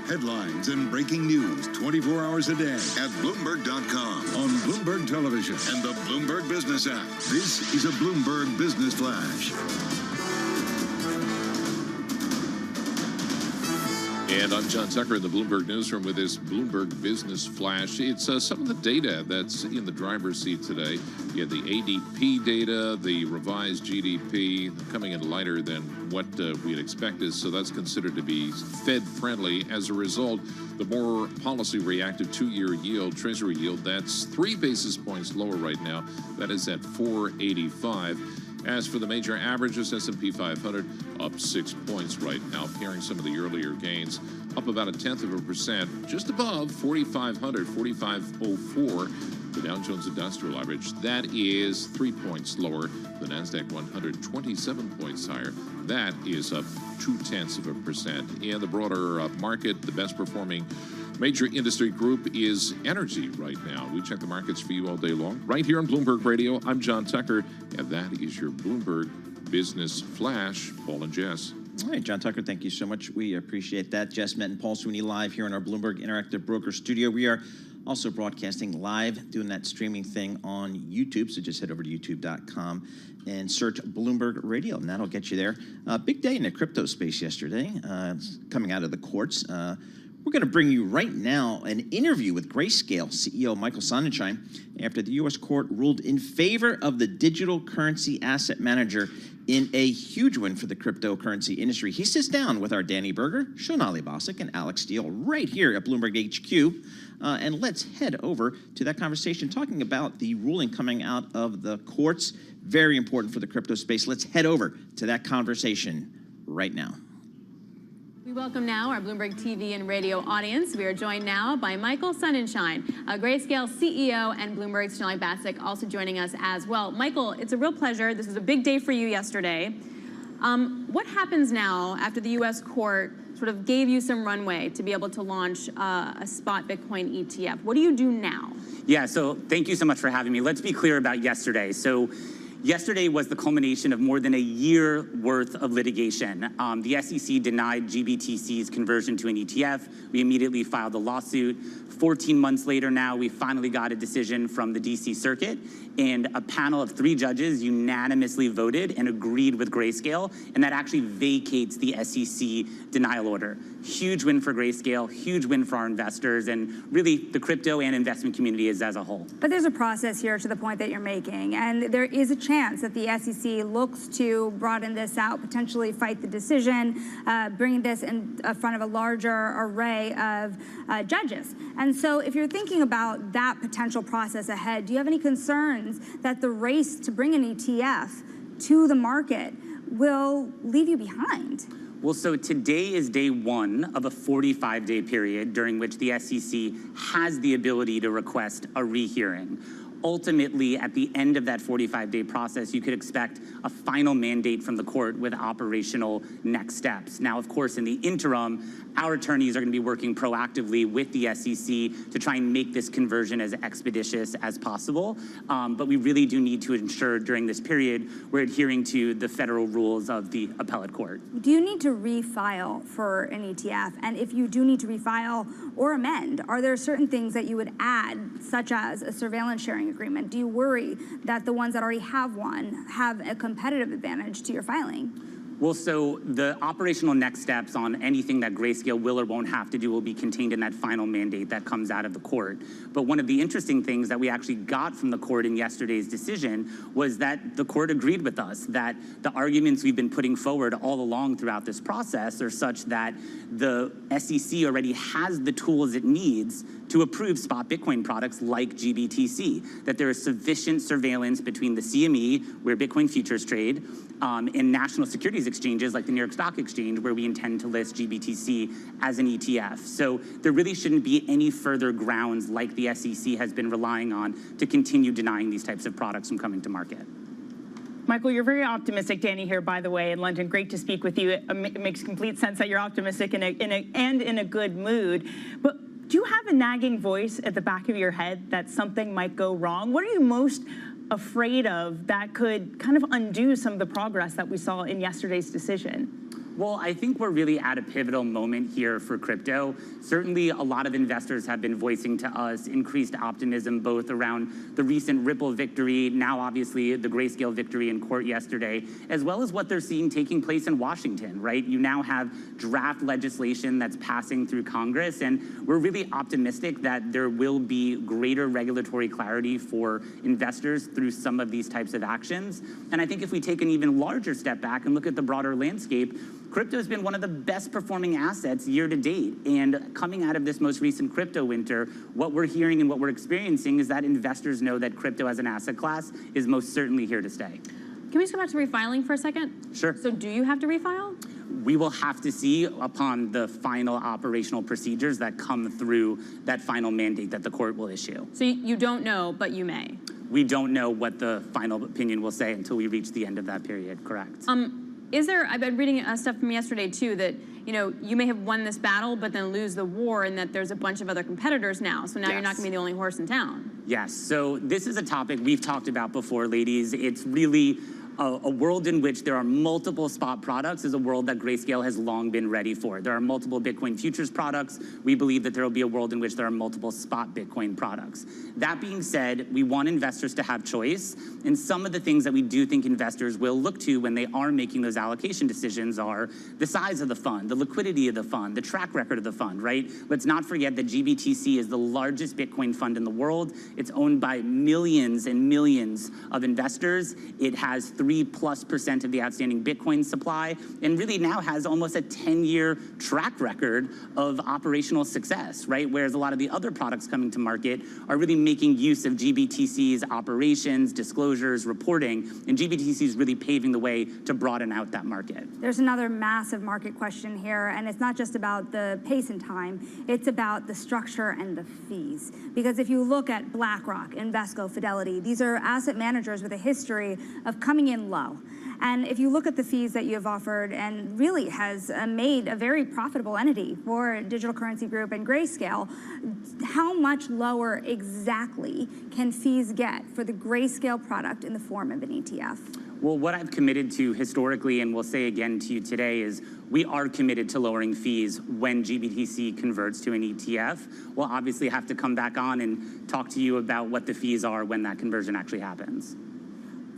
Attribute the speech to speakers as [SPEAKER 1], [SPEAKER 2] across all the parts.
[SPEAKER 1] Headlines and breaking news 24 hours a day at Bloomberg.com, on Bloomberg Television, and the Bloomberg Business app. This is a Bloomberg Business Flash.
[SPEAKER 2] And I'm John Tucker in the Bloomberg Newsroom with this Bloomberg Business Flash. It's some of the data that's in the driver's seat today. You had the ADP data, the revised GDP coming in lighter than what we had expected, so that's considered to be Fed-friendly. As a result, the more policy-reactive two-year yield, Treasury yield, that's 3 basis points lower right now. That is at 4.85. As for the major averages, S&P 500 up 6 points right now, pairing some of the earlier gains, up about 0.1%, just above 4,500, 4,504. The Dow Jones Industrial Average, that is 3 points lower. The NASDAQ 100, 27 points higher. That is up 0.2%. In the broader market, the best performing major industry group is energy right now. We check the markets for you all day long. Right here on Bloomberg Radio, I'm John Tucker, and that is your Bloomberg Business Flash. Paul and Jess.
[SPEAKER 3] All right, John Tucker, thank you so much. We appreciate that. Jess Met and Paul Sweeney live here in our Bloomberg Interactive Broker Studio. We are also broadcasting live, doing that streaming thing on YouTube. So just head over to youtube.com and search Bloomberg Radio, and that'll get you there. Big day in the crypto space yesterday, coming out of the courts. We're going to bring you right now an interview with Grayscale CEO Michael Sonnenschein after the U.S. court ruled in favor of the digital currency asset manager in a huge win for the cryptocurrency industry. He sits down with our Danny Berger, Shonali Bosick, and Alex Steele right here at Bloomberg HQ. And let's head over to that conversation talking about the ruling coming out of the courts. Very important for the crypto space. Let's head over to that conversation right now.
[SPEAKER 4] We welcome now our Bloomberg TV and radio audience. We are joined now by Michael Sonnenschein, Grayscale CEO, and Bloomberg's Shonali Bosick also joining us as well. Michael, it's a real pleasure. This was a big day for you yesterday. What happens now after the U.S. court sort of gave you some runway to be able to launch a spot Bitcoin ETF? What do you do now?
[SPEAKER 5] Yeah, so thank you so much for having me. Let's be clear about yesterday. So yesterday was the culmination of more than a year worth of litigation. The SEC denied GBTC's conversion to an ETF. We immediately filed a lawsuit. 14 months later now, we finally got a decision from the DC Circuit, and a panel of 3 judges unanimously voted and agreed with Grayscale, and that actually vacates the SEC denial order. Huge win for Grayscale, huge win for our investors, and really the crypto and investment community as a whole.
[SPEAKER 6] But there's a process here to the point that you're making, and there is a chance that the SEC looks to broaden this out, potentially fight the decision, bring this in front of a larger array of judges. And so if you're thinking about that potential process ahead, do you have any concerns that the race to bring an ETF to the market will leave you behind?
[SPEAKER 5] Well, so today is day 1 of a 45-day period during which the SEC has the ability to request a rehearing. Ultimately, at the end of that 45-day process, you could expect a final mandate from the court with operational next steps. Now, of course, in the interim, our attorneys are going to be working proactively with the SEC to try and make this conversion as expeditious as possible. But we really do need to ensure during this period we're adhering to the federal rules of the appellate court.
[SPEAKER 6] Do you need to refile for an ETF? And if you do need to refile or amend, are there certain things that you would add, such as a surveillance sharing agreement? Do you worry that the ones that already have one have a competitive advantage to your filing?
[SPEAKER 5] Well, so the operational next steps on anything that Grayscale will or won't have to do will be contained in that final mandate that comes out of the court. But one of the interesting things that we actually got from the court in yesterday's decision was that the court agreed with us that the arguments we've been putting forward all along throughout this process are such that the SEC already has the tools it needs to approve spot Bitcoin products like GBTC, that there is sufficient surveillance between the CME, where Bitcoin futures trade, and national securities exchanges like the New York Stock Exchange, where we intend to list GBTC as an ETF. So there really shouldn't be any further grounds like the SEC has been relying on to continue denying these types of products from coming to market.
[SPEAKER 7] Michael, you're very optimistic. Danny here, by the way, in London. Great to speak with you. It makes complete sense that you're optimistic and in a good mood. But do you have a nagging voice at the back of your head that something might go wrong? What are you most afraid of that could kind of undo some of the progress that we saw in yesterday's decision?
[SPEAKER 5] Well, I think we're really at a pivotal moment here for crypto. Certainly, a lot of investors have been voicing to us increased optimism both around the recent Ripple victory, now obviously the Grayscale victory in court yesterday, as well as what they're seeing taking place in Washington, right? You now have draft legislation that's passing through Congress, and we're really optimistic that there will be greater regulatory clarity for investors through some of these types of actions. And I think if we take an even larger step back and look at the broader landscape, crypto has been one of the best performing assets year to date. And coming out of this most recent crypto winter, what we're hearing and what we're experiencing is that investors know that crypto as an asset class is most certainly here to stay.
[SPEAKER 4] Can we just go back to refiling for a second?
[SPEAKER 5] Sure.
[SPEAKER 4] So do you have to refile?
[SPEAKER 5] We will have to see upon the final operational procedures that come through that final mandate that the court will issue.
[SPEAKER 4] So you don't know, but you may.
[SPEAKER 5] We don't know what the final opinion will say until we reach the end of that period, correct?
[SPEAKER 4] I've been reading stuff from yesterday too, that you may have won this battle, but then lose the war, and that there's a bunch of other competitors now. So now you're not going to be the only horse in town.
[SPEAKER 5] Yes, so this is a topic we've talked about before, ladies. It's really a world in which there are multiple spot products is a world that Grayscale has long been ready for. There are multiple Bitcoin futures products. We believe that there will be a world in which there are multiple spot Bitcoin products. That being said, we want investors to have choice, and some of the things that we do think investors will look to when they are making those allocation decisions are the size of the fund, the liquidity of the fund, the track record of the fund, right? Let's not forget that GBTC is the largest Bitcoin fund in the world. It's owned by millions and millions of investors. It has 3+% of the outstanding Bitcoin supply, and really now has almost a 10-year track record of operational success, right? Whereas a lot of the other products coming to market are really making use of GBTC's operations, disclosures, reporting, and GBTC is really paving the way to broaden out that market.
[SPEAKER 6] There's another massive market question here, and it's not just about the pace and time, it's about the structure and the fees. Because if you look at BlackRock, Invesco, Fidelity, these are asset managers with a history of coming in low. And if you look at the fees that you have offered, and really has made a very profitable entity for Digital Currency Group and Grayscale, how much lower exactly can fees get for the Grayscale product in the form of an ETF?
[SPEAKER 5] Well, what I've committed to historically, and will say again to you today, is we are committed to lowering fees when GBTC converts to an ETF. We'll obviously have to come back on and talk to you about what the fees are when that conversion actually happens.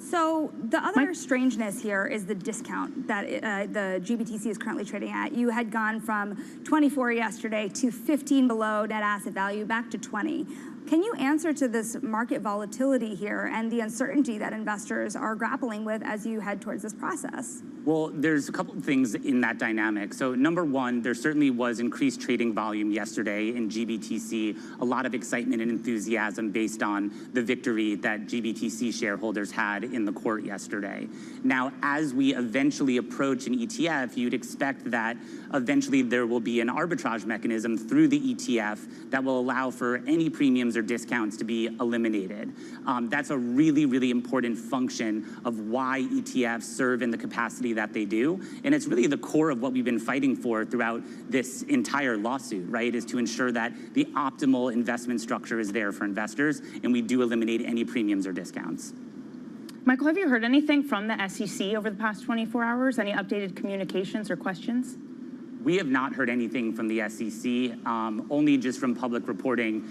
[SPEAKER 6] So the other strangeness here is the discount that the GBTC is currently trading at. You had gone from 24 yesterday to 15 below net asset value, back to 20. Can you answer to this market volatility here and the uncertainty that investors are grappling with as you head towards this process?
[SPEAKER 5] Well, there's a couple of things in that dynamic. So number one, there certainly was increased trading volume yesterday in GBTC, a lot of excitement and enthusiasm based on the victory that GBTC shareholders had in the court yesterday. Now, as we eventually approach an ETF, you'd expect that eventually there will be an arbitrage mechanism through the ETF that will allow for any premiums or discounts to be eliminated. That's a really, really important function of why ETFs serve in the capacity that they do. And it's really the core of what we've been fighting for throughout this entire lawsuit, right, is to ensure that the optimal investment structure is there for investors, and we do eliminate any premiums or discounts.
[SPEAKER 7] Michael, have you heard anything from the SEC over the past 24 hours? Any updated communications or questions?
[SPEAKER 5] We have not heard anything from the SEC, only just from public reporting.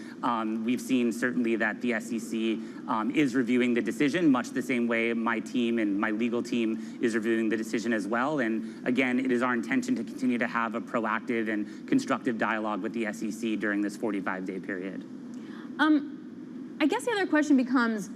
[SPEAKER 5] We've seen certainly that the SEC is reviewing the decision, much the same way my team and my legal team is reviewing the decision as well. And again, it is our intention to continue to have a proactive and constructive dialogue with the SEC during this 45-day period.
[SPEAKER 4] I guess the other question becomes,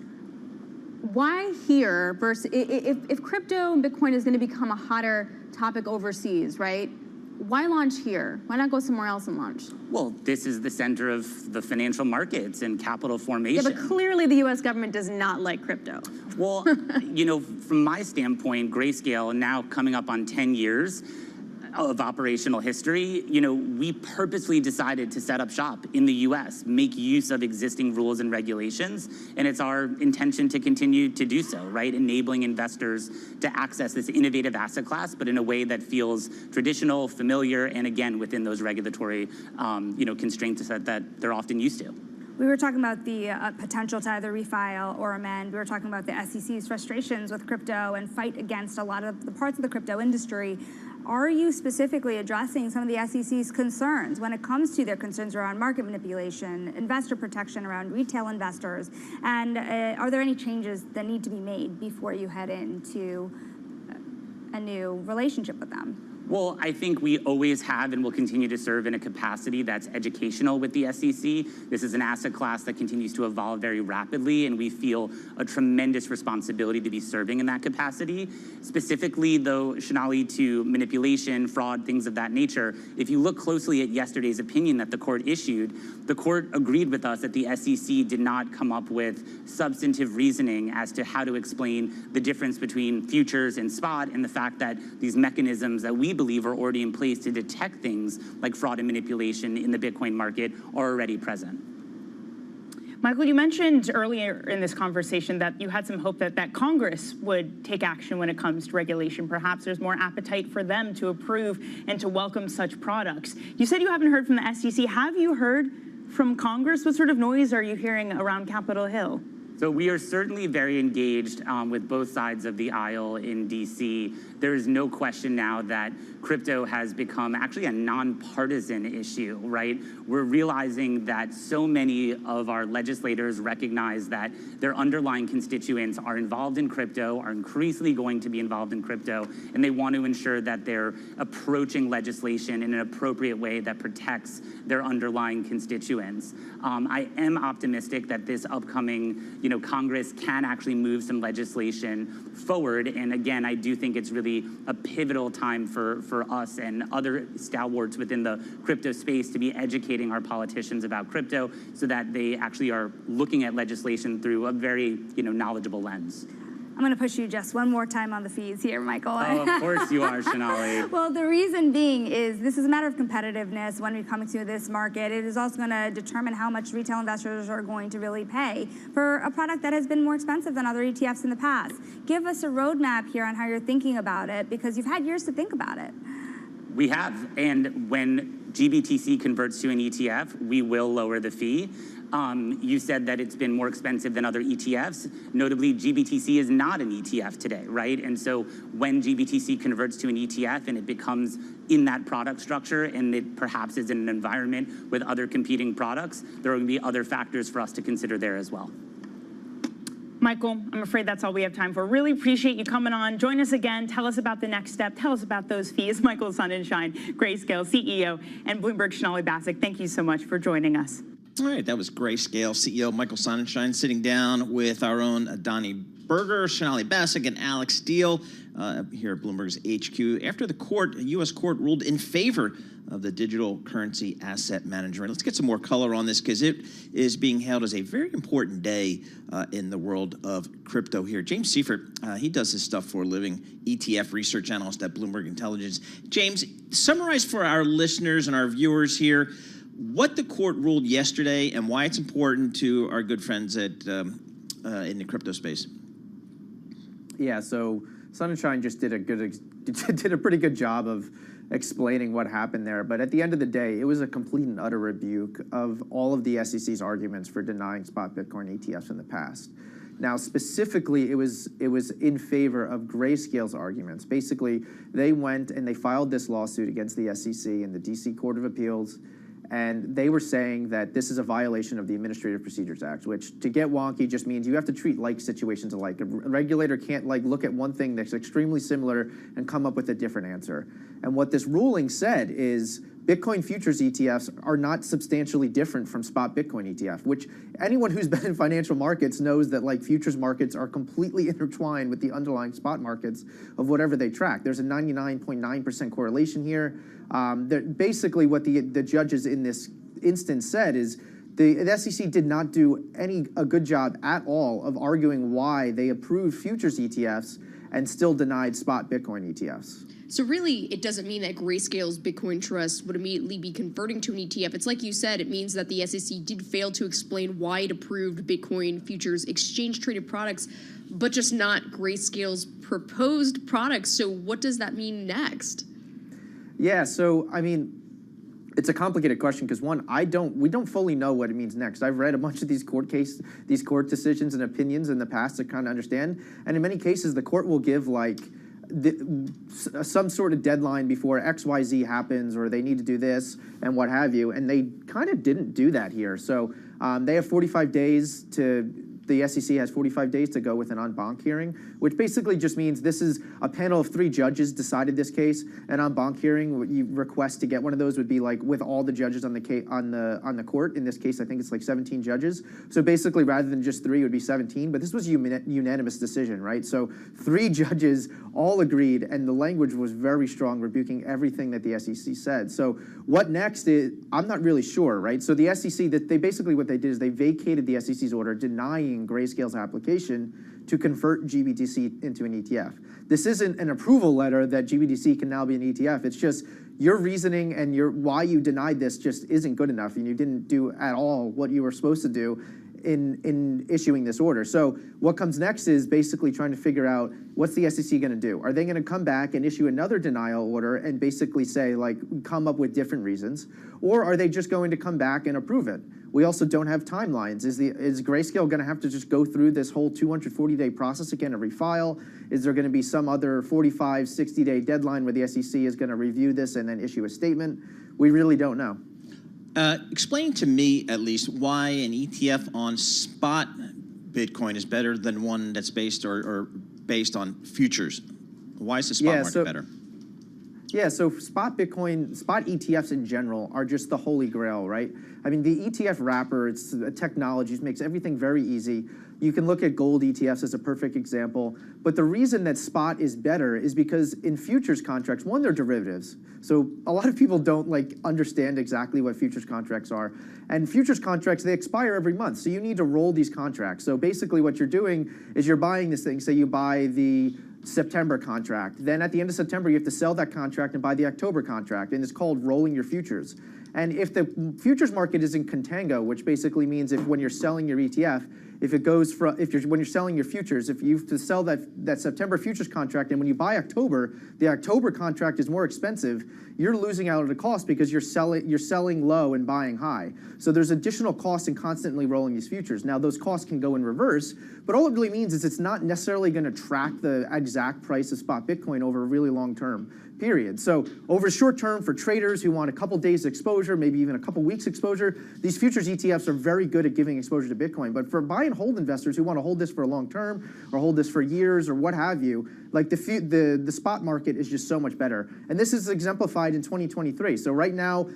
[SPEAKER 4] why here versus if crypto and Bitcoin is going to become a hotter topic overseas, right? Why launch here? Why not go somewhere else and launch?
[SPEAKER 5] Well, this is the center of the financial markets and capital formation.
[SPEAKER 4] Yeah, but clearly the U.S. government does not like crypto.
[SPEAKER 5] Well, from my standpoint, Grayscale, now coming up on 10 years of operational history, we purposely decided to set up shop in the U.S., make use of existing rules and regulations, and it's our intention to continue to do so, right? Enabling investors to access this innovative asset class, but in a way that feels traditional, familiar, and again, within those regulatory, constraints that they're often used to.
[SPEAKER 6] We were talking about the potential to either refile or amend. We were talking about the SEC's frustrations with crypto and fight against a lot of the parts of the crypto industry. Are you specifically addressing some of the SEC's concerns when it comes to their concerns around market manipulation, investor protection around retail investors, and are there any changes that need to be made before you head into a new relationship with them?
[SPEAKER 5] Well, I think we always have and will continue to serve in a capacity that's educational with the SEC. This is an asset class that continues to evolve very rapidly, and we feel a tremendous responsibility to be serving in that capacity. Specifically, though, Sonali, to manipulation, fraud, things of that nature, if you look closely at yesterday's opinion that the court issued, the court agreed with us that the SEC did not come up with substantive reasoning as to how to explain the difference between futures and spot, and the fact that these mechanisms that we believe are already in place to detect things like fraud and manipulation in the Bitcoin market are already present.
[SPEAKER 7] Michael, you mentioned earlier in this conversation that you had some hope that Congress would take action when it comes to regulation. Perhaps there's more appetite for them to approve and to welcome such products. You said you haven't heard from the SEC. Have you heard from Congress? What sort of noise are you hearing around Capitol Hill?
[SPEAKER 5] So we are certainly very engaged with both sides of the aisle in DC. There is no question now that crypto has become actually a nonpartisan issue, right? We're realizing that so many of our legislators recognize that their underlying constituents are involved in crypto, are increasingly going to be involved in crypto, and they want to ensure that they're approaching legislation in an appropriate way that protects their underlying constituents. I am optimistic that this upcoming, Congress can actually move some legislation forward. And again, I do think it's really a pivotal time for us and other stalwarts within the crypto space to be educating our politicians about crypto so that they actually are looking at legislation through a very, knowledgeable lens.
[SPEAKER 6] I'm going to push you just one more time on the fees here, Michael.
[SPEAKER 5] Oh, of course you are, Sonali.
[SPEAKER 6] Well, the reason being is this is a matter of competitiveness when we come to this market. It is also going to determine how much retail investors are going to really pay for a product that has been more expensive than other ETFs in the past. Give us a roadmap here on how you're thinking about it, because you've had years to think about it.
[SPEAKER 5] We have, and when GBTC converts to an ETF, we will lower the fee. You said that it's been more expensive than other ETFs. Notably, GBTC is not an ETF today, right? And so when GBTC converts to an ETF and it becomes in that product structure and it perhaps is in an environment with other competing products, there are going to be other factors for us to consider there as well.
[SPEAKER 7] Michael, I'm afraid that's all we have time for. Really appreciate you coming on. Join us again. Tell us about the next step. Tell us about those fees. Michael Sonnenschein, Grayscale CEO, and Bloomberg Sonali Basak, thank you so much for joining us.
[SPEAKER 3] All right, that was Grayscale CEO Michael Sonnenschein sitting down with our own Donnie Berger, Sonali Basak, and Alex Steele here at Bloomberg's HQ. After the court, a U.S. court ruled in favor of the digital currency asset manager. Let's get some more color on this because it is being hailed as a very important day in the world of crypto here. James Seifert, he does this stuff for a living, ETF research analyst at Bloomberg Intelligence. James, summarize for our listeners and our viewers here what the court ruled yesterday and why it's important to our good friends at in the crypto space.
[SPEAKER 8] Yeah, so Sonnenschein just did a pretty good job of explaining what happened there. But at the end of the day, it was a complete and utter rebuke of all of the SEC's arguments for denying spot Bitcoin ETFs in the past. Now, specifically, it was in favor of Grayscale's arguments. Basically, they went and they filed this lawsuit against the SEC in the DC Court of Appeals. And they were saying that this is a violation of the Administrative Procedures Act, which, to get wonky, just means you have to treat like situations alike. A regulator can't look at one thing that's extremely similar and come up with a different answer. And what this ruling said is Bitcoin futures ETFs are not substantially different from spot Bitcoin ETF, which anyone who's been in financial markets knows that futures markets are completely intertwined with the underlying spot markets of whatever they track. There's a 99.9% correlation here. Basically, what the judges in this instance said is the SEC did not do a good job at all of arguing why they approved futures ETFs and still denied spot Bitcoin ETFs.
[SPEAKER 9] So really, it doesn't mean that Grayscale's Bitcoin Trust would immediately be converting to an ETF. It's like you said, it means that the SEC did fail to explain why it approved Bitcoin futures exchange-traded products, but just not Grayscale's proposed products. So what does that mean next?
[SPEAKER 8] Yeah, so, I mean, it's a complicated question because one, we don't fully know what it means next. I've read a bunch of these court decisions and opinions in the past to kind of understand, and in many cases, the court will give some sort of deadline before XYZ happens, or they need to do this and what have you, and they kind of didn't do that here. So they have 45 days the SEC has 45 days to go with an en banc hearing, which basically just means this is a panel of 3 judges decided this case. An en banc hearing, what you request to get one of those would be like with all the judges on the court. In this case, I think it's like 17 judges. So basically, rather than just 3, it would be 17. But this was a unanimous decision, right? So 3 judges all agreed, and the language was very strong, rebuking everything that the SEC said. So what next is, I'm not really sure, right? So the SEC, they basically what they did is they vacated the SEC's order denying Grayscale's application to convert GBTC into an ETF. This isn't an approval letter that GBTC can now be an ETF. It's just your reasoning and why you denied this just isn't good enough, and you didn't do at all what you were supposed to do in issuing this order. So what comes next is basically trying to figure out what's the SEC going to do. Are they going to come back and issue another denial order and basically say, like, come up with different reasons? Or are they just going to come back and approve it? We also don't have timelines. Is Grayscale going to have to just go through this whole 240-day process again and refile? Is there going to be some other 45, 60-day deadline where the SEC is going to review this and then issue a statement? We really don't know.
[SPEAKER 3] Explain to me, at least, why an ETF on spot Bitcoin is better than one that's based or based on futures. Why is the spot market better?
[SPEAKER 8] Yeah, so spot Bitcoin, spot ETFs in general are just the holy grail, right? I mean, the ETF wrapper, it's a technology, it makes everything very easy. You can look at gold ETFs as a perfect example. But the reason that spot is better is because in futures contracts, one, they're derivatives. So a lot of people don't understand exactly what futures contracts are. And futures contracts, they expire every month. So you need to roll these contracts. So basically what you're doing is you're buying this thing. Say you buy the September contract. Then at the end of September, you have to sell that contract and buy the October contract. And it's called rolling your futures. And if the futures market is in contango, which basically means when you're selling your ETF, when you're selling your futures, if you have to sell that September futures contract, and when you buy October, the October contract is more expensive, you're losing out at a cost because you're selling low and buying high. So there's additional costs in constantly rolling these futures. Now those costs can go in reverse, but all it really means is it's not necessarily going to track the exact price of spot Bitcoin over a really long term period. So over short term, for traders who want a couple days exposure, maybe even a couple weeks exposure, these futures ETFs are very good at giving exposure to Bitcoin. But for buy and hold investors who want to hold this for a long term or hold this for years or what have you, like the spot market is just so much better. And this is exemplified in 2023. So right now,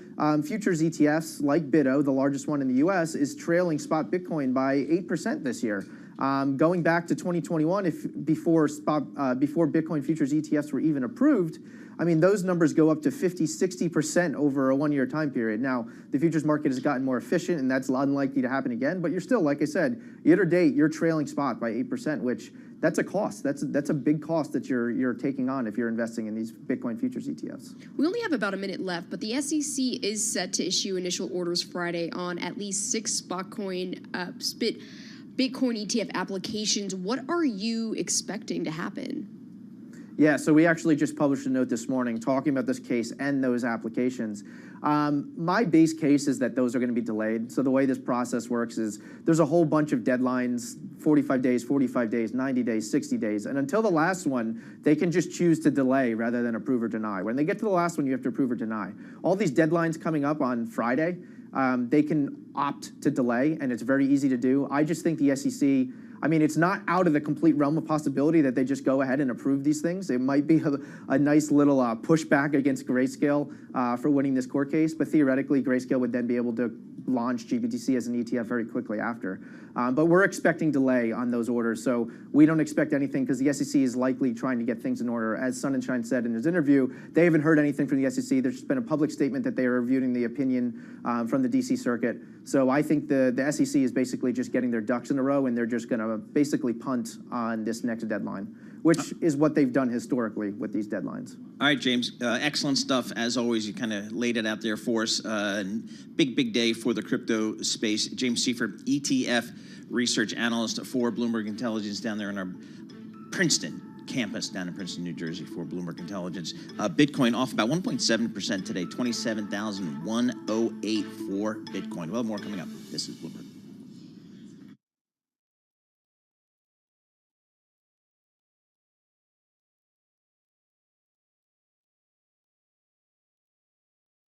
[SPEAKER 8] futures ETFs like BITO, the largest one in the US, is trailing spot Bitcoin by 8% this year. Going back to 2021, before Bitcoin futures ETFs were even approved, I mean, those numbers go up to 50, 60% over a 1-year time period. Now, the futures market has gotten more efficient, and that's unlikely to happen again. But you're still, like I said, year to date, you're trailing spot by 8%, which that's a cost. That's a big cost that you're taking on if you're investing in these Bitcoin futures ETFs.
[SPEAKER 9] We only have about a minute left, but the SEC is set to issue initial orders Friday on at least 6 Bitcoin ETF applications. What are you expecting to happen?
[SPEAKER 8] Yeah, so we actually just published a note this morning talking about this case and those applications. My base case is that those are going to be delayed. So the way this process works is there's a whole bunch of deadlines, 45 days, 90 days, 60 days. And until the last one, they can just choose to delay rather than approve or deny. When they get to the last one, you have to approve or deny. All these deadlines coming up on Friday, they can opt to delay, and it's very easy to do. I just think the SEC, I mean, it's not out of the complete realm of possibility that they just go ahead and approve these things. It might be a nice little pushback against Grayscale for winning this court case, but theoretically, Grayscale would then be able to launch GBTC as an ETF very quickly after. But we're expecting delay on those orders, so we don't expect anything because the SEC is likely trying to get things in order. As Sonnenschein said in his interview, they haven't heard anything from the SEC. There's just been a public statement that they are reviewing the opinion from the DC Circuit. So I think the SEC is basically just getting their ducks in a row, and they're just going to basically punt on this next deadline, which is what they've done historically with these deadlines.
[SPEAKER 3] All right, James, excellent stuff. As always, you kind of laid it out there for us. Big day for the crypto space. James Seifert, ETF research analyst for Bloomberg Intelligence down there in our Princeton campus down in Princeton, New Jersey for Bloomberg Intelligence. Bitcoin off about 1.7% today, 27,108 for Bitcoin. Well, more coming up. This is Bloomberg.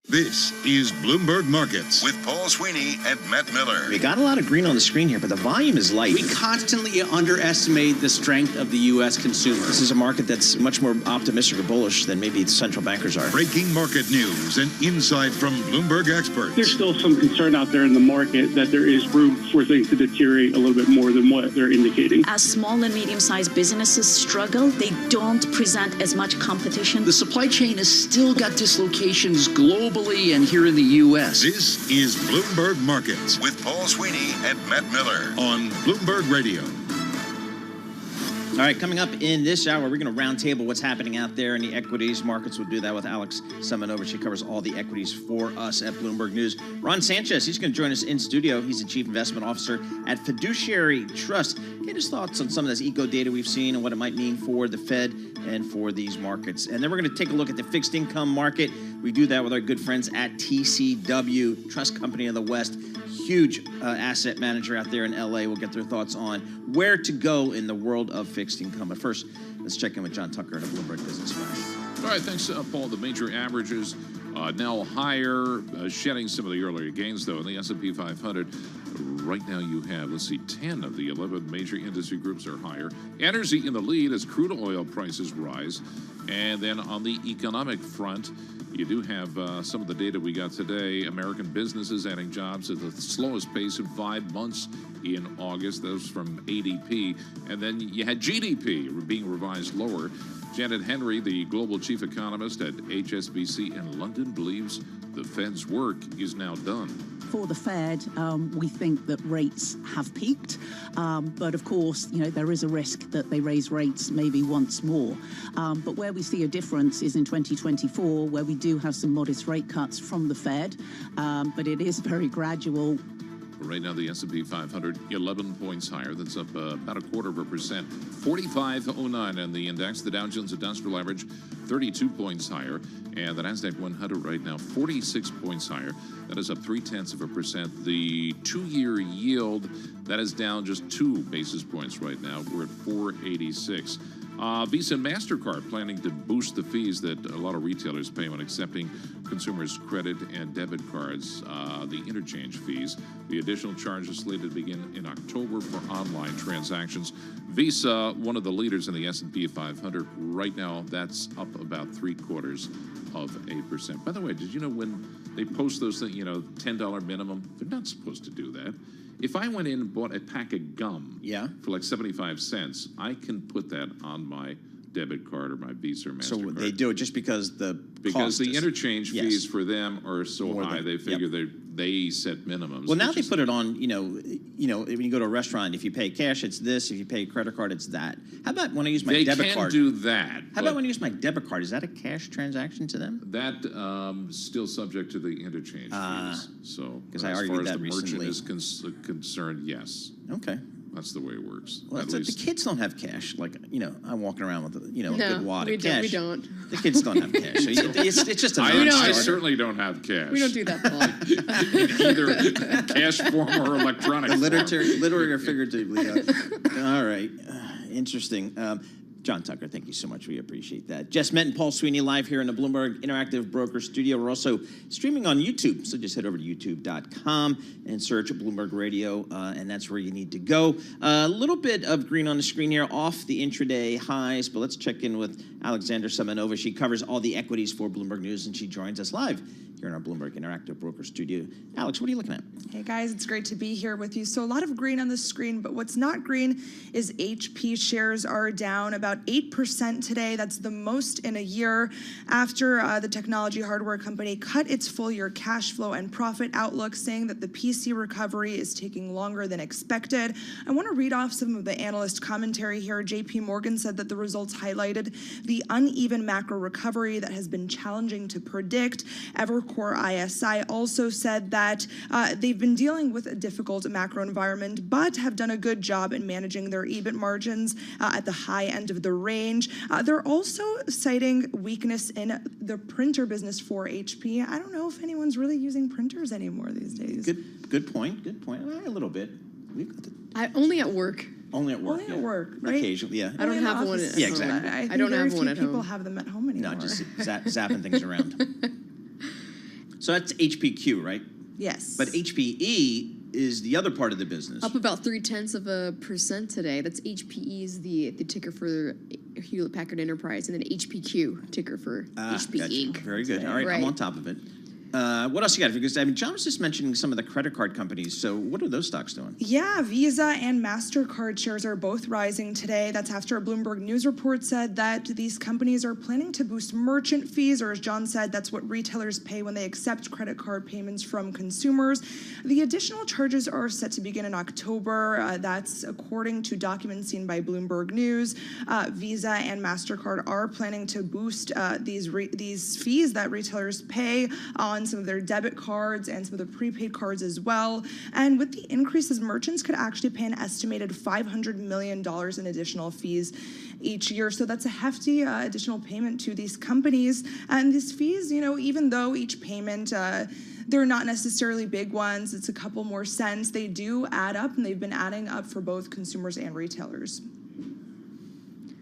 [SPEAKER 1] This is Bloomberg Markets with Paul Sweeney and Matt Miller.
[SPEAKER 3] We got a lot of green on the screen here, but the volume is light.
[SPEAKER 10] We constantly underestimate the strength of the U.S. consumer.
[SPEAKER 3] This is a market that's much more optimistic or bullish than maybe central bankers are.
[SPEAKER 1] Breaking market news and insight from Bloomberg experts.
[SPEAKER 11] There's still some concern out there in the market that there is room for things to deteriorate a little bit more than what they're indicating.
[SPEAKER 12] As small and medium-sized businesses struggle, they don't present as much competition.
[SPEAKER 13] The supply chain has still got dislocations globally and here in the U.S.
[SPEAKER 1] This is Bloomberg Markets with Paul Sweeney and Matt Miller on Bloomberg Radio.
[SPEAKER 3] All right, coming up in this hour, we're going to roundtable what's happening out there in the equities markets. We'll do that with Alex Semenova. She covers all the equities for us at Bloomberg News. Ron Sanchez, he's going to join us in studio. He's the Chief Investment Officer at Fiduciary Trust. Get his thoughts on some of this eco data we've seen and what it might mean for the Fed and for these markets. And then we're going to take a look at the fixed income market. We do that with our good friends at TCW, Trust Company of the West. Huge asset manager out there in LA. We'll get their thoughts on where to go in the world of fixed income. But first, let's check in with John Tucker at a Bloomberg Business Flash.
[SPEAKER 2] All right, thanks, Paul. The major averages now higher, shedding some of the earlier gains, though, in the S&P 500. Right now you have, 10 of the 11 major industry groups are higher. Energy in the lead as crude oil prices rise. And then on the economic front, you do have some of the data we got today. American businesses adding jobs at the slowest pace in 5 months in August. That was from ADP. And then you had GDP being revised lower. Janet Henry, the global chief economist at HSBC in London, believes the Fed's work is now done.
[SPEAKER 12] For the Fed, we think that rates have peaked, but of course, there is a risk that they raise rates maybe once more. But where we see a difference is in 2024, where we do have some modest rate cuts from the Fed, but it is very gradual.
[SPEAKER 2] Right now, the S&P 500, 11 points higher. That's up about 0.25%. 4509 on the index. The Dow Jones Industrial Average, 32 points higher. And the NASDAQ 100 right now, 46 points higher. That is up 0.3%. The two-year yield, that is down just 2 basis points right now. We're at 486. Visa and MasterCard planning to boost the fees that a lot of retailers pay when accepting consumers' credit and debit cards, the interchange fees. The additional charges slated to begin in October for online transactions. Visa, one of the leaders in the S&P 500, right now that's up about 0.75%. By the way, did you know when they post those things, $10 minimum, they're not supposed to do that. If I went in and bought a pack of gum for like 75 cents, I can put that on my debit card or my Visa or MasterCard.
[SPEAKER 3] So they do it just because the
[SPEAKER 2] interchange fees for them are so high. They figure they set minimums.
[SPEAKER 3] Well, now they put it on, when you go to a restaurant, if you pay cash, it's this. If you pay credit card, it's that. How about when I use my debit card?
[SPEAKER 2] They can do that.
[SPEAKER 3] How about when I use my debit card? Is that a cash transaction to them?
[SPEAKER 2] That still subject to the interchange fees. So
[SPEAKER 3] because I argued that recently.
[SPEAKER 2] As far as the merchant is concerned, yes.
[SPEAKER 3] Okay.
[SPEAKER 2] That's the way it works.
[SPEAKER 3] Well, the kids don't have cash. Like, I'm walking around with, a good wad of cash.
[SPEAKER 9] We don't.
[SPEAKER 3] The kids don't have cash. So it's just a
[SPEAKER 2] I certainly don't have cash.
[SPEAKER 9] We don't do that, Paul.
[SPEAKER 2] Either cash form or electronic form.
[SPEAKER 3] Literally or figuratively. All right. Interesting. John Tucker, thank you so much. We appreciate that. Jess Met and Paul Sweeney live here in the Bloomberg Interactive Broker Studio. We're also streaming on YouTube, so just head over to youtube.com and search Bloomberg Radio, and that's where you need to go. A little bit of green on the screen here off the intraday highs, but let's check in with Alexandra Semenova. She covers all the equities for Bloomberg News, and she joins us live here in our Bloomberg Interactive Broker Studio. Alex, what are you looking at?
[SPEAKER 14] Hey guys, it's great to be here with you. So a lot of green on the screen, but what's not green is HP shares are down about 8% today. That's the most in a year after the technology hardware company cut its full year cash flow and profit outlook, saying that the PC recovery is taking longer than expected. I want to read off some of the analyst commentary here. JP Morgan said that the results highlighted the uneven macro recovery that has been challenging to predict. Evercore ISI also said that they've been dealing with a difficult macro environment, but have done a good job in managing their EBIT margins at the high end of the range. They're also citing weakness in the printer business for HP. I don't know if anyone's really using printers anymore these days.
[SPEAKER 3] Good point. A little bit. We've got
[SPEAKER 9] only at work.
[SPEAKER 3] Only at work.
[SPEAKER 14] Only at work, right?
[SPEAKER 3] Occasionally, yeah.
[SPEAKER 9] I don't have one at home.
[SPEAKER 3] Yeah, exactly.
[SPEAKER 14] I don't have one at home. People have them at home anymore.
[SPEAKER 3] No, just zapping things around. So that's HPQ, right?
[SPEAKER 14] Yes.
[SPEAKER 3] But HPE is the other part of the business.
[SPEAKER 9] Up about 0.3% today. That's HPE is the ticker for Hewlett Packard Enterprise, and then HPQ ticker for HP
[SPEAKER 3] Gotcha.
[SPEAKER 9] Inc.
[SPEAKER 3] Very good. All right, I'm on top of it. What else you got? Because I mean, John was just mentioning some of the credit card companies. So what are those stocks doing?
[SPEAKER 14] Yeah, Visa and MasterCard shares are both rising today. That's after a Bloomberg News report said that these companies are planning to boost merchant fees, or as John said, that's what retailers pay when they accept credit card payments from consumers. The additional charges are set to begin in October. That's according to documents seen by Bloomberg News. Visa and MasterCard are planning to boost these fees that retailers pay on some of their debit cards and some of the prepaid cards as well. And with the increases, merchants could actually pay an estimated $500 million in additional fees each year. So that's a hefty additional payment to these companies. And these fees, even though each payment, they're not necessarily big ones, it's a couple more cents, they do add up, and they've been adding up for both consumers and retailers.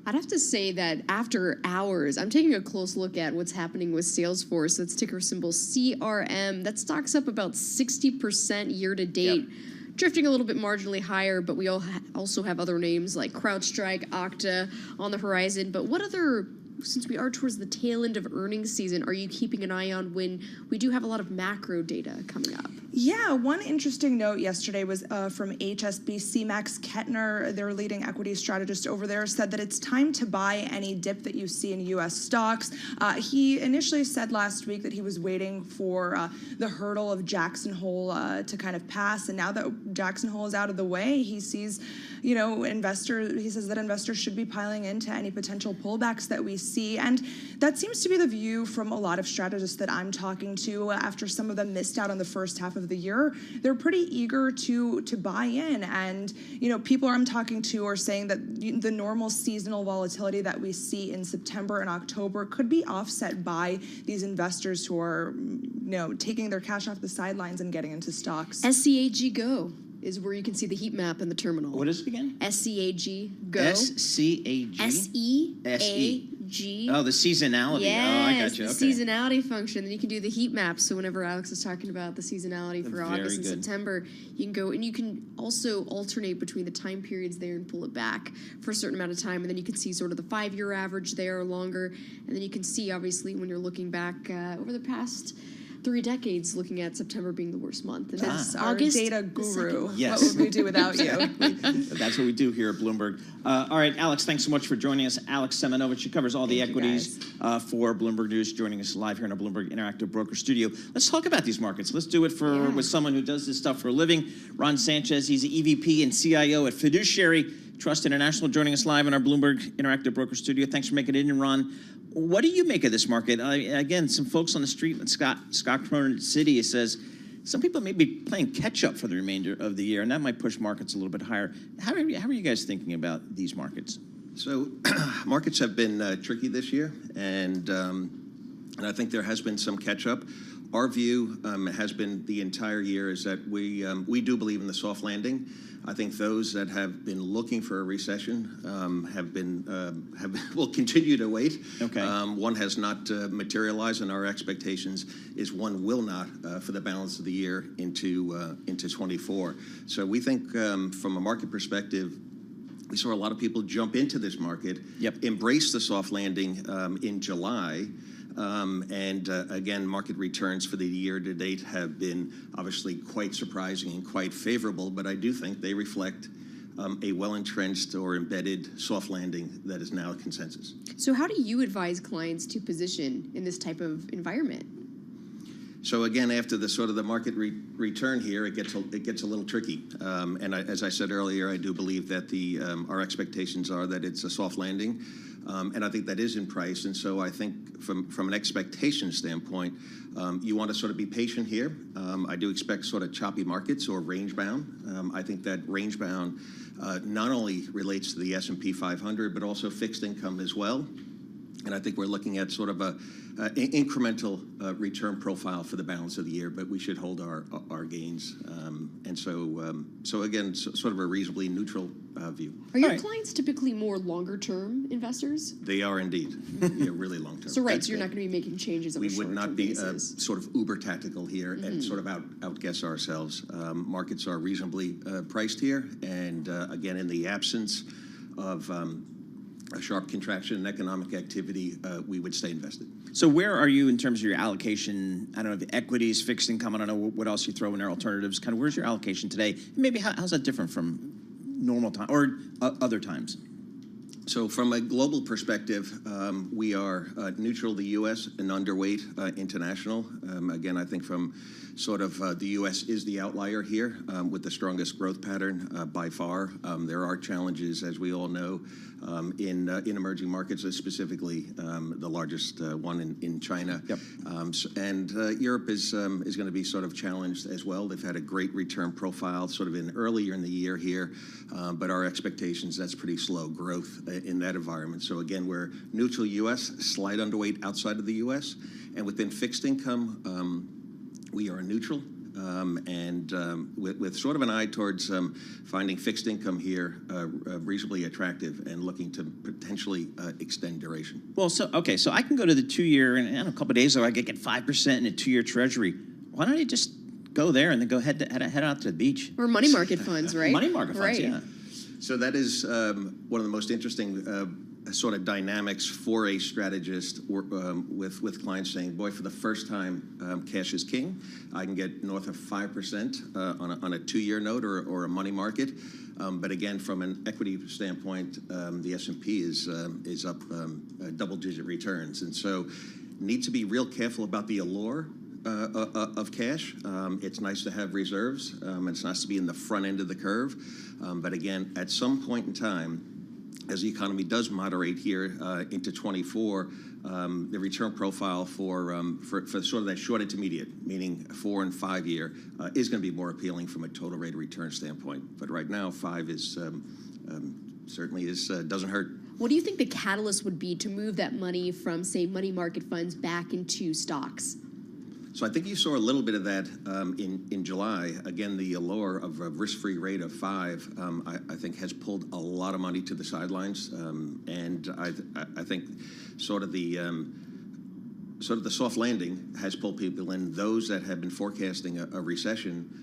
[SPEAKER 9] I'd have to say that after hours, I'm taking a close look at what's happening with Salesforce. That's ticker symbol CRM. That stock's up about 60% year to date. Yep. Drifting a little bit marginally higher, but we also have other names like CrowdStrike, Okta on the horizon. But what other, since we are towards the tail end of earnings season, are you keeping an eye on when we do have a lot of macro data coming up?
[SPEAKER 14] Yeah, one interesting note yesterday was from HSBC. Max Kettner, their leading equity strategist over there, said that it's time to buy any dip that you see in U.S. stocks. He initially said last week that he was waiting for the hurdle of Jackson Hole to kind of pass, and now that Jackson Hole is out of the way, he sees, he says that investors should be piling into any potential pullbacks that we see, and that seems to be the view from a lot of strategists that I'm talking to after some of them missed out on the first half of the year. They're pretty eager to buy in, and people I'm talking to are saying that the normal seasonal volatility that we see in September and October could be offset by these investors who are taking their cash off the sidelines and getting into stocks.
[SPEAKER 9] SCAG Go is where you can see the heat map in the terminal.
[SPEAKER 3] What is it again?
[SPEAKER 9] SCAG Go.
[SPEAKER 3] SCAG?
[SPEAKER 9] SEAG.
[SPEAKER 3] Oh, the seasonality.
[SPEAKER 9] Yes,
[SPEAKER 3] oh, I got you.
[SPEAKER 9] The seasonality function. Then you can do the heat map. So whenever Alex is talking about the seasonality for August and September, you can go and you can also alternate between the time periods there and pull it back for a certain amount of time. And then you can see sort of the 5-year average there or longer. And then you can see, obviously, when you're looking back over the past 3 decades, looking at September being the worst month. And
[SPEAKER 14] That's our
[SPEAKER 9] August,
[SPEAKER 14] data guru.
[SPEAKER 3] Yes.
[SPEAKER 14] What would we do without you?
[SPEAKER 3] That's what we do here at Bloomberg. All right, Alex, thanks so much for joining us. Alex Semenovich, she covers all the equities for Bloomberg News, joining us live here in our Bloomberg Interactive Broker Studio. Let's talk about these markets. Let's do it with someone who does this stuff for a living. Ron Sanchez, he's the EVP and CIO at Fiduciary Trust International, joining us live in our Bloomberg Interactive Broker Studio. Thanks for making it in, Ron. What do you make of this market? Again, some folks on the street, Scott Cronin at Citi says some people may be playing catch-up for the remainder of the year, and that might push markets a little bit higher. How are you guys thinking about these markets?
[SPEAKER 15] So markets have been tricky this year, and I think there has been some catch-up. Our view has been the entire year is that we do believe in the soft landing. I think those that have been looking for a recession will continue to wait.
[SPEAKER 3] Okay.
[SPEAKER 15] One has not materialized, and our expectations is one will not for the balance of the year into 24. So we think from a market perspective, we saw a lot of people jump into this market, embrace the soft landing in July. Again, market returns for the year to date have been obviously quite surprising and quite favorable, but I do think they reflect a well-entrenched or embedded soft landing that is now a consensus.
[SPEAKER 9] So how do you advise clients to position in this type of environment?
[SPEAKER 15] So again, after the sort of the market return here, it gets a little tricky. As I said earlier, I do believe that our expectations are that it's a soft landing. And I think that is in price. And so I think from an expectation standpoint, you want to sort of be patient here. I do expect sort of choppy markets or range bound. I think that range bound not only relates to the S&P 500, but also fixed income as well. And I think we're looking at sort of a incremental return profile for the balance of the year, but we should hold our gains. And so again, sort of a reasonably neutral view.
[SPEAKER 9] Are your clients typically more longer-term investors?
[SPEAKER 15] They are indeed, yeah, really long-term.
[SPEAKER 9] So so you're not going to be making changes on a short-term basis.
[SPEAKER 15] We would not be sort of uber tactical here and sort of outguess ourselves. Markets are reasonably priced here, and again, in the absence of a sharp contraction in economic activity, we would stay invested.
[SPEAKER 3] So where are you in terms of your allocation? I don't know, if equities, fixed income, I don't know what else you throw in there, alternatives. Kind of where's your allocation today? Maybe how's that different from normal time or other times?
[SPEAKER 15] So from a global perspective, we are neutral to the U.S. and underweight international. Again, I think from sort of the U.S. is the outlier here with the strongest growth pattern by far. There are challenges, as we all know, in emerging markets, specifically the largest one in China.
[SPEAKER 3] Yep.
[SPEAKER 15] And Europe is going to be sort of challenged as well. They've had a great return profile sort of earlier in the year here, but our expectations, that's pretty slow growth in that environment. So again, we're neutral U.S., slight underweight outside of the U.S. And within fixed income, we are neutral. With sort of an eye towards finding fixed income here reasonably attractive and looking to potentially extend duration.
[SPEAKER 3] Well, so I can go to the 2-year, and I don't know, a couple of days ago, I could get 5% in a 2-year Treasury. Why don't you just go there and then go head out to the beach?
[SPEAKER 9] Or money market funds, right?
[SPEAKER 3] Money market funds, yeah.
[SPEAKER 15] So that is one of the most interesting sort of dynamics for a strategist with clients saying, boy, for the first time, cash is king. I can get north of 5% on a 2-year note or a money market. But again, from an equity standpoint, the S&P is up double-digit returns. And so need to be real careful about the allure of cash. It's nice to have reserves. It's nice to be in the front end of the curve. But again, at some point in time, as the economy does moderate here into 24, the return profile for sort of that short intermediate, meaning 4 and 5 year, is going to be more appealing from a total rate of return standpoint. But right now, 5 is certainly doesn't hurt.
[SPEAKER 9] What do you think the catalyst would be to move that money from, say, money market funds back into stocks?
[SPEAKER 15] So I think you saw a little bit of that in July. Again, the allure of a risk-free rate of 5, I think, has pulled a lot of money to the sidelines, and I think sort of the soft landing has pulled people in. Those that have been forecasting a recession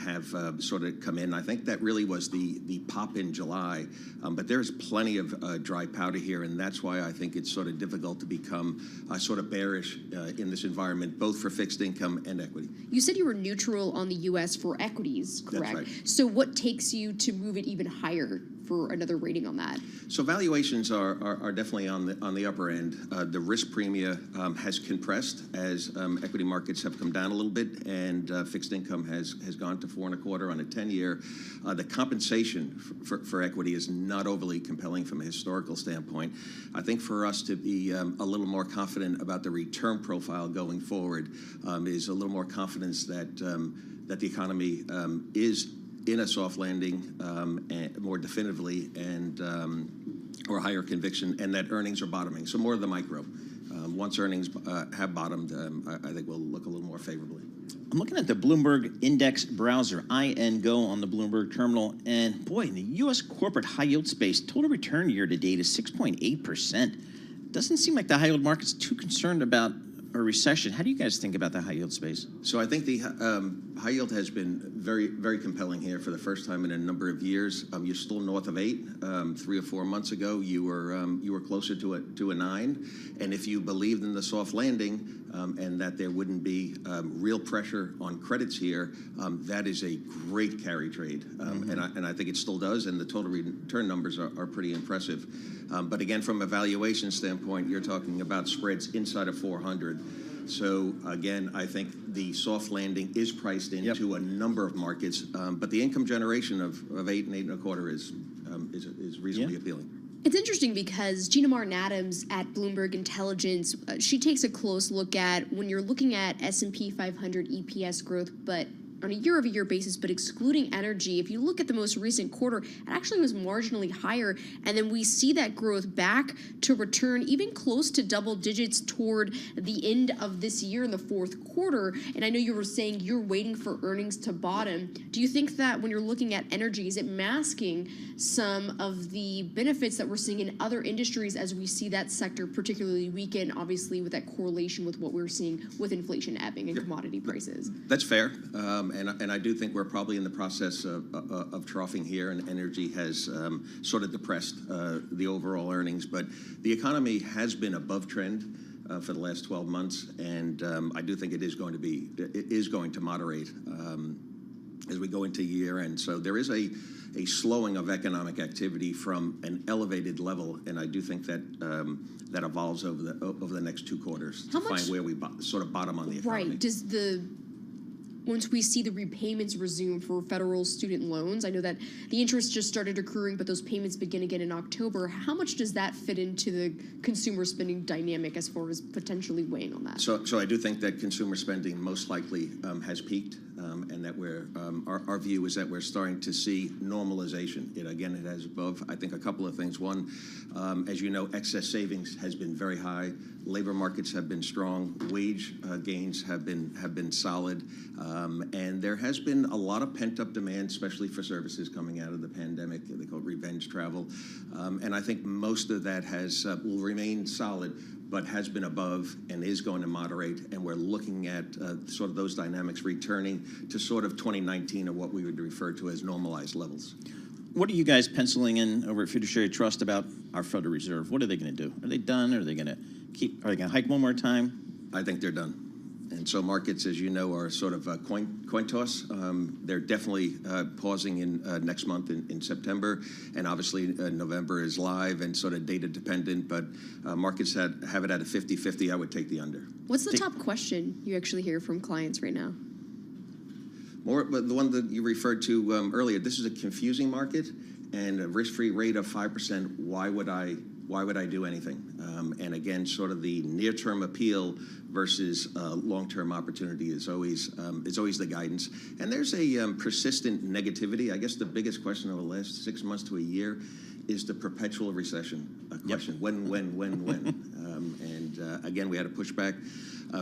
[SPEAKER 15] have sort of come in. I think that really was the pop in July, but there's plenty of dry powder here, and that's why I think it's sort of difficult to become sort of bearish in this environment, both for fixed income and equity.
[SPEAKER 9] You said you were neutral on the U.S. for equities, correct?
[SPEAKER 15] That's right.
[SPEAKER 9] So what takes you to move it even higher for another rating on that?
[SPEAKER 15] So valuations are definitely on the upper end. The risk premia has compressed as equity markets have come down a little bit, and fixed income has gone to 4.25 on a 10-year. The compensation for equity is not overly compelling from a historical standpoint. I think for us to be a little more confident about the return profile going forward is a little more confidence that the economy is in a soft landing and more definitively, and or higher conviction, and that earnings are bottoming. So more of the micro. Once earnings have bottomed, I think we'll look a little more favorably.
[SPEAKER 3] I'm looking at the Bloomberg Index browser, INGO, on the Bloomberg terminal, and boy, in the U.S. corporate high yield space, total return year to date is 6.8%. Doesn't seem like the high yield market's too concerned about a recession. How do you guys think about the high yield space?
[SPEAKER 15] So I think the high yield has been very, very compelling here for the first time in a number of years. You're still north of 8. 3 or 4 months ago, you were closer to a 9. And if you believed in the soft landing and that there wouldn't be real pressure on credits here, that is a great carry trade. And I think it still does. And the total return numbers are pretty impressive. But again, from a valuation standpoint, you're talking about spreads inside of 400. So again, I think the soft landing is priced into a number of markets, but the income generation of 8 and 8.25 is reasonably appealing.
[SPEAKER 9] It's interesting because Gina Martin Adams at Bloomberg Intelligence, she takes a close look at when you're looking at S&P 500 EPS growth, but on a year-over-year basis, but excluding energy, if you look at the most recent quarter, it actually was marginally higher. And then we see that growth back to return even close to double digits toward the end of this year in the fourth quarter. And I know you were saying you're waiting for earnings to bottom. Do you think that when you're looking at energy, is it masking some of the benefits that we're seeing in other industries as we see that sector particularly weaken, obviously with that correlation with what we're seeing with inflation ebbing and commodity prices?
[SPEAKER 15] That's fair, and I do think we're probably in the process of troughing here, and energy has sort of depressed the overall earnings. But the economy has been above trend for the last 12 months, and I do think it is going to moderate as we go into year end. So there is a slowing of economic activity from an elevated level, and I do think that that evolves over the next 2 quarters to find where we sort of bottom on the economy.
[SPEAKER 9] Right. Once we see the repayments resume for federal student loans, I know that the interest just started accruing, but those payments begin again in October. How much does that fit into the consumer spending dynamic as far as potentially weighing on that?
[SPEAKER 15] So I do think that consumer spending most likely has peaked, and that our view is that we're starting to see normalization. It has above, I think, a couple of things. One, as you know, excess savings has been very high. Labor markets have been strong. Wage gains have been solid. And there has been a lot of pent-up demand, especially for services coming out of the pandemic. They call it revenge travel. And I think most of that will remain solid, but has been above and is going to moderate. And we're looking at sort of those dynamics returning to sort of 2019 or what we would refer to as normalized levels.
[SPEAKER 3] What are you guys penciling in over at Fiduciary Trust about our Federal Reserve? What are they going to do? Are they done? Are they going to hike one more time?
[SPEAKER 15] I think they're done. And so markets, as you know, are sort of a coin toss. They're definitely pausing in next month in September. And obviously November is live and sort of data dependent. But markets have it at a 50-50. I would take the under.
[SPEAKER 9] What's the top question you actually hear from clients right now?
[SPEAKER 15] But the one that you referred to earlier, this is a confusing market and a risk-free rate of 5%. Why would I do anything? And again, sort of the near-term appeal versus long-term opportunity is always the guidance. And there's a persistent negativity. I guess the biggest question over the last 6 months to a year is the perpetual recession question. When? And again, we had to push back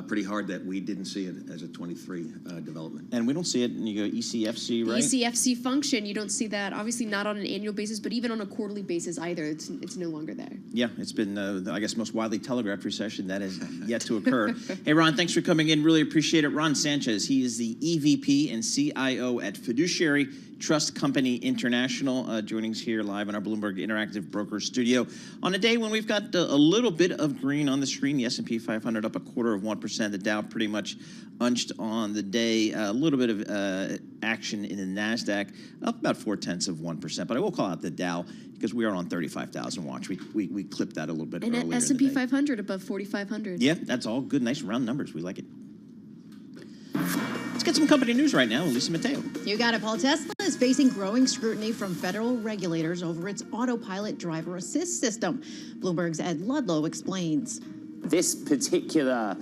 [SPEAKER 15] pretty hard that we didn't see it as a 23 development.
[SPEAKER 3] And we don't see it, and you go ECFC, right?
[SPEAKER 9] The ECFC function, you don't see that, obviously not on an annual basis, but even on a quarterly basis either. It's no longer there.
[SPEAKER 3] Yeah, it's been, I guess, most widely telegraphed recession that has yet to occur. Hey, Ron, thanks for coming in. Really appreciate it. Ron Sanchez, he is the EVP and CIO at Fiduciary Trust Company International, joining us here live in our Bloomberg Interactive Broker Studio on a day when we've got a little bit of green on the screen. The S&P 500 up 0.25%. The Dow pretty much unched on the day. A little bit of action in the NASDAQ, up about 0.4%. But I will call out the Dow because we are on 35,000 watch. We clipped that a little bit earlier.
[SPEAKER 9] And S&P 500 above 4,500.
[SPEAKER 3] Yeah, that's all good, nice round numbers. We like it. Let's get some company news right now. Lisa Mateo.
[SPEAKER 16] You got it, Paul. Tesla is facing growing scrutiny from federal regulators over its autopilot driver assist system. Bloomberg's Ed Ludlow explains.
[SPEAKER 17] This particular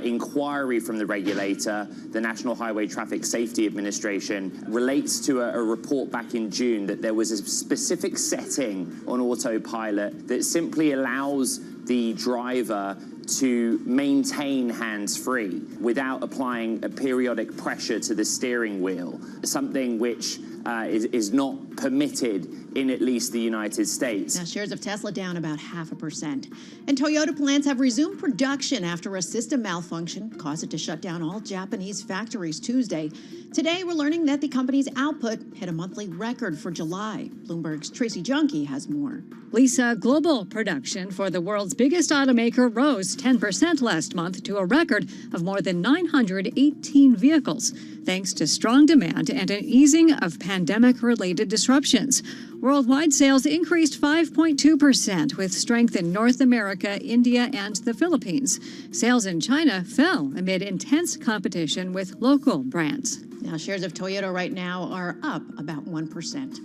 [SPEAKER 17] inquiry from the regulator, the National Highway Traffic Safety Administration, relates to a report back in June that there was a specific setting on autopilot that simply allows the driver to maintain hands-free without applying a periodic pressure to the steering wheel, something which is not permitted in at least the United States.
[SPEAKER 16] Now, shares of Tesla down about 0.5%. And Toyota plants have resumed production after a system malfunction caused it to shut down all Japanese factories Tuesday. Today, we're learning that the company's output hit a monthly record for July. Bloomberg's Tracy Junkie has more.
[SPEAKER 18] Lisa, global production for the world's biggest automaker rose 10% last month to a record of more than 918 vehicles, thanks to strong demand and an easing of pandemic-related disruptions. Worldwide sales increased 5.2%, with strength in North America, India, and the Philippines. Sales in China fell amid intense competition with local brands.
[SPEAKER 16] Now, shares of Toyota right now are up about 1%.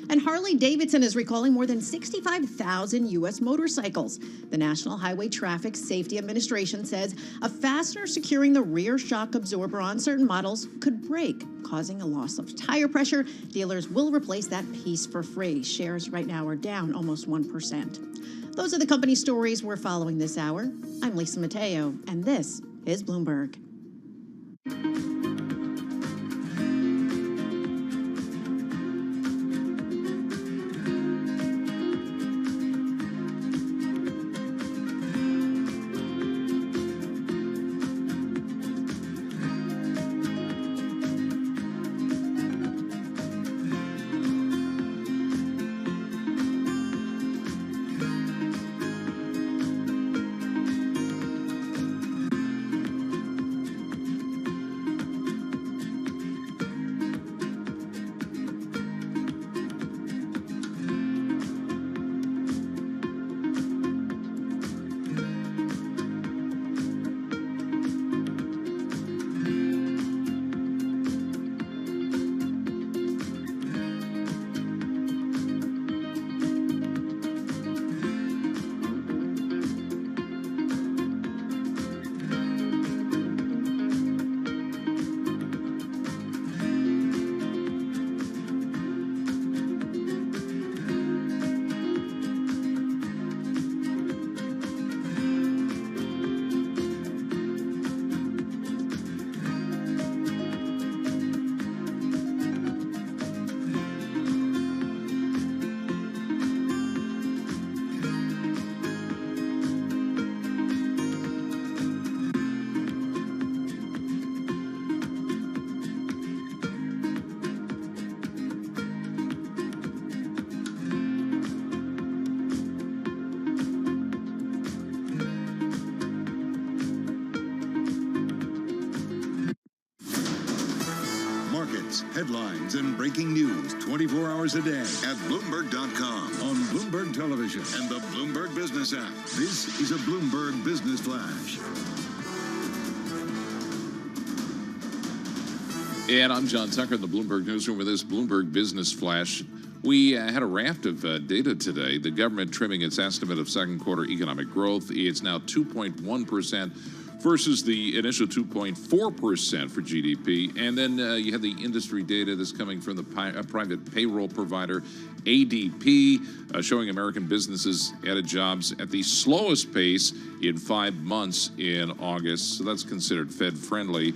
[SPEAKER 16] And Harley-Davidson is recalling more than 65,000 U.S. motorcycles. The National Highway Traffic Safety Administration says a fastener securing the rear shock absorber on certain models could break, causing a loss of tire pressure. Dealers will replace that piece for free. Shares right now are down almost 1%. Those are the company stories we're following this hour. I'm Lisa Mateo, and this is Bloomberg.
[SPEAKER 1] Headlines and breaking news 24 hours a day at Bloomberg.com, on Bloomberg Television, and the Bloomberg Business app. This is a Bloomberg Business Flash.
[SPEAKER 2] And I'm John Tucker in the Bloomberg Newsroom with this Bloomberg Business Flash. We had a raft of data today. The government trimming its estimate of second quarter economic growth. It's now 2.1%. versus the initial 2.4% for GDP. And then you have the industry data that's coming from the private payroll provider, ADP, showing American businesses added jobs at the slowest pace in 5 months in August. So that's considered Fed-friendly,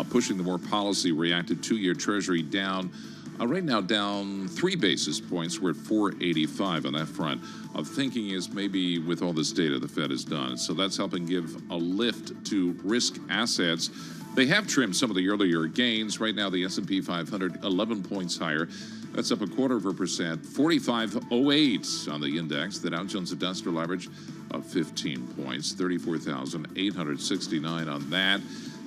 [SPEAKER 2] pushing the more policy-reactive two-year Treasury down. Right now, down 3 basis points. We're at 485 on that front. Thinking is maybe with all this data the Fed has done. So that's helping give a lift to risk assets. They have trimmed some of the earlier gains. Right now, the S&P 500, 11 points higher. That's up 0.25%. 4508 on the index. The Dow Jones Industrial Average up 15 points. 34,869 on that.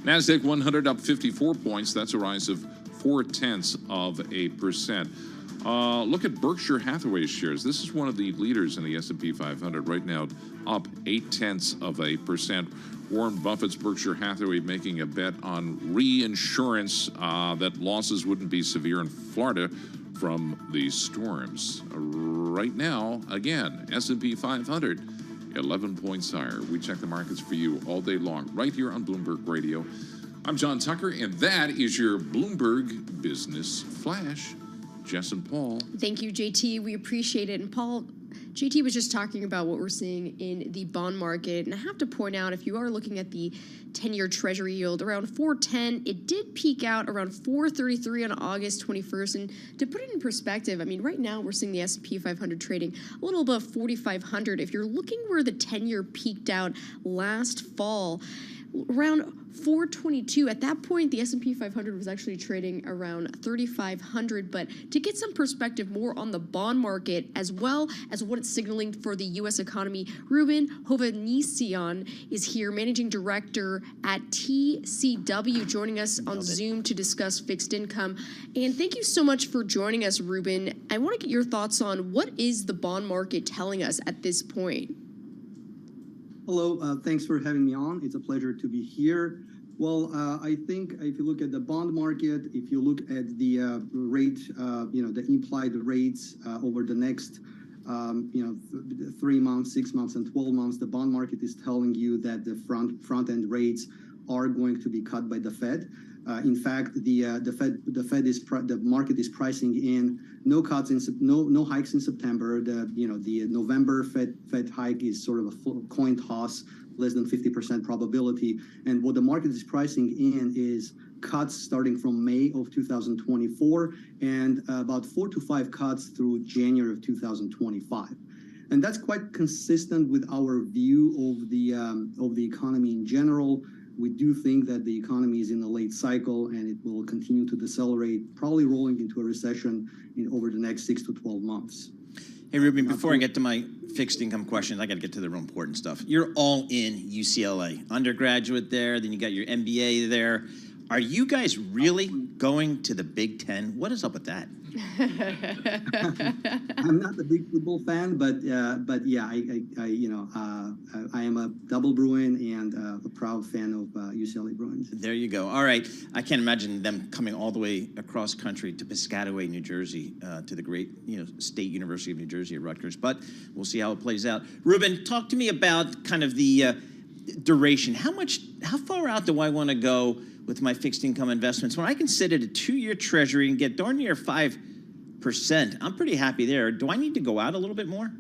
[SPEAKER 2] NASDAQ 100 up 54 points. That's a rise of 0.4%. Look at Berkshire Hathaway shares. This is one of the leaders in the S&P 500 right now, up 0.8%. Warren Buffett's Berkshire Hathaway making a bet on reinsurance that losses wouldn't be severe in Florida from the storms. Right now, again, S&P 500, 11 points higher. We check the markets for you all day long, right here on Bloomberg Radio. I'm John Tucker, and that is your Bloomberg Business Flash. Jess and Paul.
[SPEAKER 9] Thank you, JT. We appreciate it. And Paul, JT was just talking about what we're seeing in the bond market. And I have to point out, if you are looking at the 10-year Treasury yield, around 4.10, it did peak out around 4.33 on August 21st. And to put it in perspective, I mean, right now we're seeing the S&P 500 trading a little above 4,500. If you're looking where the 10-year peaked out last fall, around 422. At that point, the S&P 500 was actually trading around 3,500. But to get some perspective more on the bond market, as well as what it's signaling for the U.S. economy, Ruben Hovhannissian is here, Managing Director at TCW, joining us on Zoom to discuss fixed income. And thank you so much for joining us, Ruben. I want to get your thoughts on what is the bond market telling us at this point?
[SPEAKER 19] Hello, thanks for having me on. It's a pleasure to be here. Well, I think if you look at the bond market, if you look at the rate, the implied rates over the next, 3 months, 6 months, and 12 months, the bond market is telling you that the front end rates are going to be cut by the Fed. In fact, the market is pricing in no cuts no hikes in September. The November Fed hike is sort of a full coin toss, less than 50% probability. And what the market is pricing in is cuts starting from May of 2024 and about 4 to 5 cuts through January of 2025. And that's quite consistent with our view of the economy in general. We do think that the economy is in a late cycle and it will continue to decelerate, probably rolling into a recession over the next 6 to 12 months.
[SPEAKER 3] Hey, Ruben, before I get to my fixed income questions, I got to get to the real important stuff. You're all in UCLA, undergraduate there, then you got your MBA there. Are you guys really going to the Big Ten? What is up with that?
[SPEAKER 19] I'm not a big football fan, but yeah, I am a double Bruin and a proud fan of UCLA Bruins.
[SPEAKER 3] There you go. All right, I can't imagine them coming all the way across country to Piscataway, New Jersey, to the great State University of New Jersey at Rutgers. But we'll see how it plays out. Ruben, talk to me about kind of the duration. How far out do I want to go with my fixed income investments? When I can sit at a 2-year treasury and get darn near 5%, I'm pretty happy there. Do I need to go out a little bit more?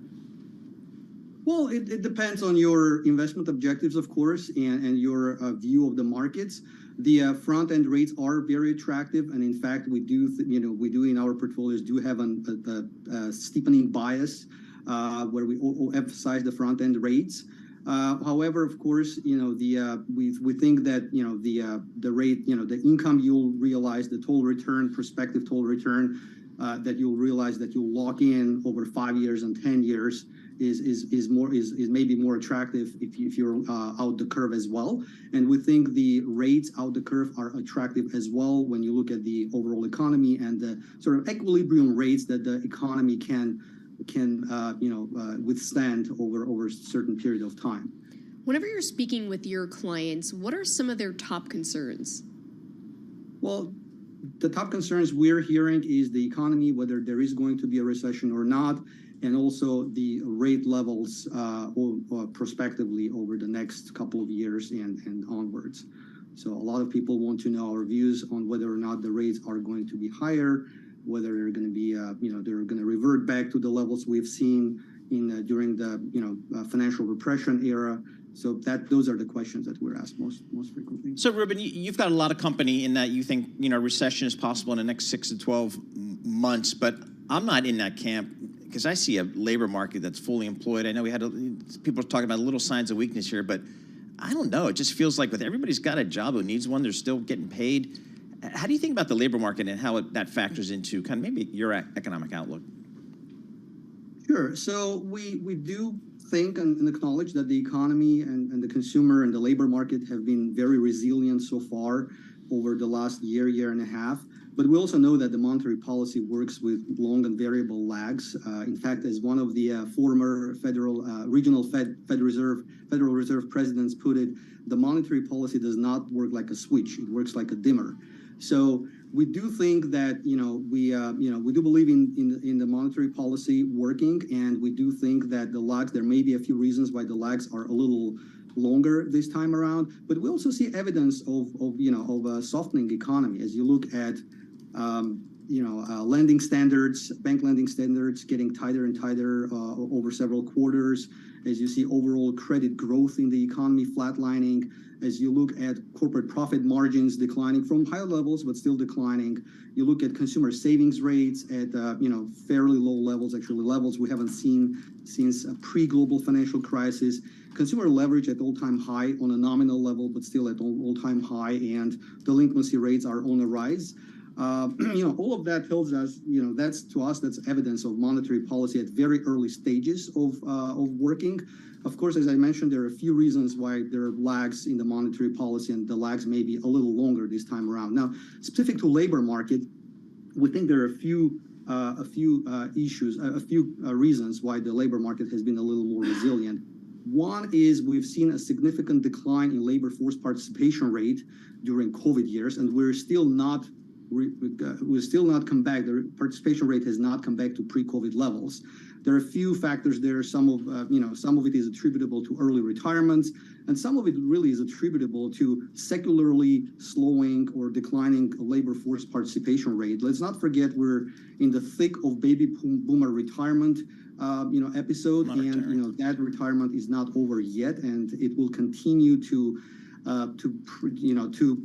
[SPEAKER 19] Well, it depends on your investment objectives, of course, and your view of the markets. The front end rates are very attractive, and in fact, we do in our portfolios do have a steepening bias where we emphasize the front end rates. However, of course, we think that the rate, the income you'll realize, the total return, prospective total return that you'll realize that you'll lock in over 5 years and 10 years is maybe more attractive if you're out the curve as well. And we think the rates out the curve are attractive as well when you look at the overall economy and the sort of equilibrium rates that the economy can withstand over a certain period of time.
[SPEAKER 9] Whenever you're speaking with your clients, what are some of their top concerns?
[SPEAKER 19] Well, the top concerns we're hearing is the economy, whether there is going to be a recession or not, and also the rate levels prospectively over the next couple of years and onwards. So a lot of people want to know our views on whether or not the rates are going to be higher, whether they're going to be, they're going to revert back to the levels we've seen during the, financial repression era. So those are the questions that we're asked most frequently.
[SPEAKER 3] So, Ruben, you've got a lot of company in that you think, recession is possible in the next 6 to 12 months, but I'm not in that camp because I see a labor market that's fully employed. I know people are talking about little signs of weakness here, but I don't know. It just feels like with everybody's got a job who needs one, they're still getting paid. How do you think about the labor market and how that factors into kind of maybe your economic outlook?
[SPEAKER 19] Sure. So we do think and acknowledge that the economy and the consumer and the labor market have been very resilient so far over the last year and a half. But we also know that the monetary policy works with long and variable lags. In fact, as one of the former regional Federal Reserve presidents put it, the monetary policy does not work like a switch; it works like a dimmer. So we do think that we do believe in the monetary policy working, and we do think that the lags, there may be a few reasons why the lags are a little longer this time around, but we also see evidence of a softening economy as you look at lending standards, bank lending standards getting tighter and tighter over several quarters, as you see overall credit growth in the economy flatlining, as you look at corporate profit margins declining from high levels but still declining. You look at consumer savings rates at fairly low levels, actually levels we haven't seen since a pre-global financial crisis. Consumer leverage at all-time high on a nominal level, but still at all-time high, and delinquency rates are on the rise. All of that tells us, that's evidence of monetary policy at very early stages of working. Of course, as I mentioned, there are a few reasons why there are lags in the monetary policy, and the lags may be a little longer this time around. Now, specific to labor market, we think there are a few reasons why the labor market has been a little more resilient. One is we've seen a significant decline in labor force participation rate during COVID years, and we're still not come back. The participation rate has not come back to pre-COVID levels. There are a few factors there. Some of it is attributable to early retirements, and some of it really is attributable to secularly slowing or declining labor force participation rate. Let's not forget we're in the thick of baby boomer retirement episode, and that retirement is not over yet, and it will continue to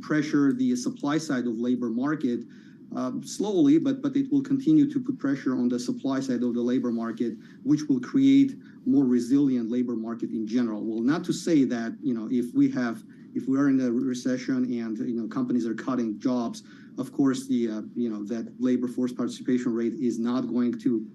[SPEAKER 19] pressure the supply side of labor market slowly, but it will continue to put pressure on the supply side of the labor market, which will create more resilient labor market in general. Well, not to say that if we are in a recession and companies are cutting jobs, of course that labor force participation rate is not going to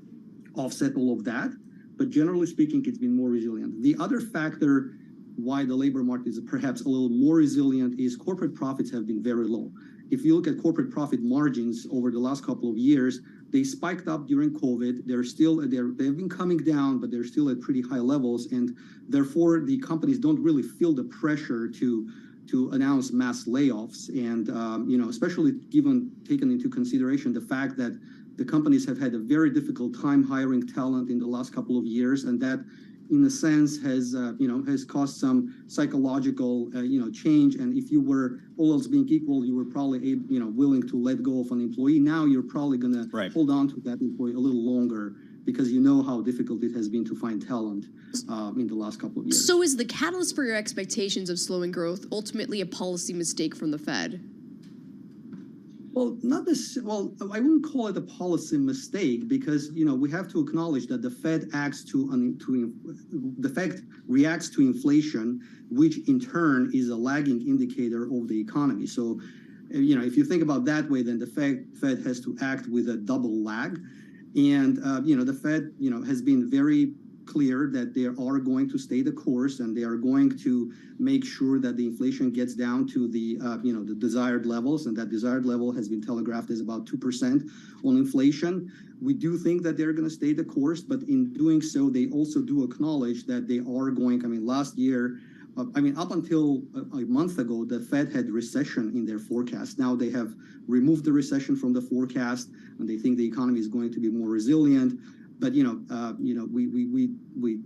[SPEAKER 19] offset all of that, but generally speaking, it's been more resilient. The other factor why the labor market is perhaps a little more resilient is corporate profits have been very low. If you look at corporate profit margins over the last couple of years, they spiked up during COVID. They've been coming down, but they're still at pretty high levels, and therefore the companies don't really feel the pressure to announce mass layoffs. And especially taken into consideration the fact that the companies have had a very difficult time hiring talent in the last couple of years, and that, in a sense, has caused some psychological change. And if you were, all else being equal, you were probably willing to let go of an employee. Now you're probably going to hold on to that employee a little longer because you know how difficult it has been to find talent in the last couple of years.
[SPEAKER 9] So is the catalyst for your expectations of slowing growth ultimately a policy mistake from the Fed?
[SPEAKER 19] Well, I wouldn't call it a policy mistake because we have to acknowledge that the Fed reacts to inflation, which in turn is a lagging indicator of the economy. So, if you think about that way, then the Fed has to act with a double lag, and the Fed has been very clear that they are going to stay the course, and they are going to make sure that the inflation gets down to the desired levels, and that desired level has been telegraphed as about 2% on inflation. We do think that they're going to stay the course, but in doing so, they also do acknowledge that they are going. Last year, up until a month ago, the Fed had recession in their forecast. Now they have removed the recession from the forecast, and they think the economy is going to be more resilient. But we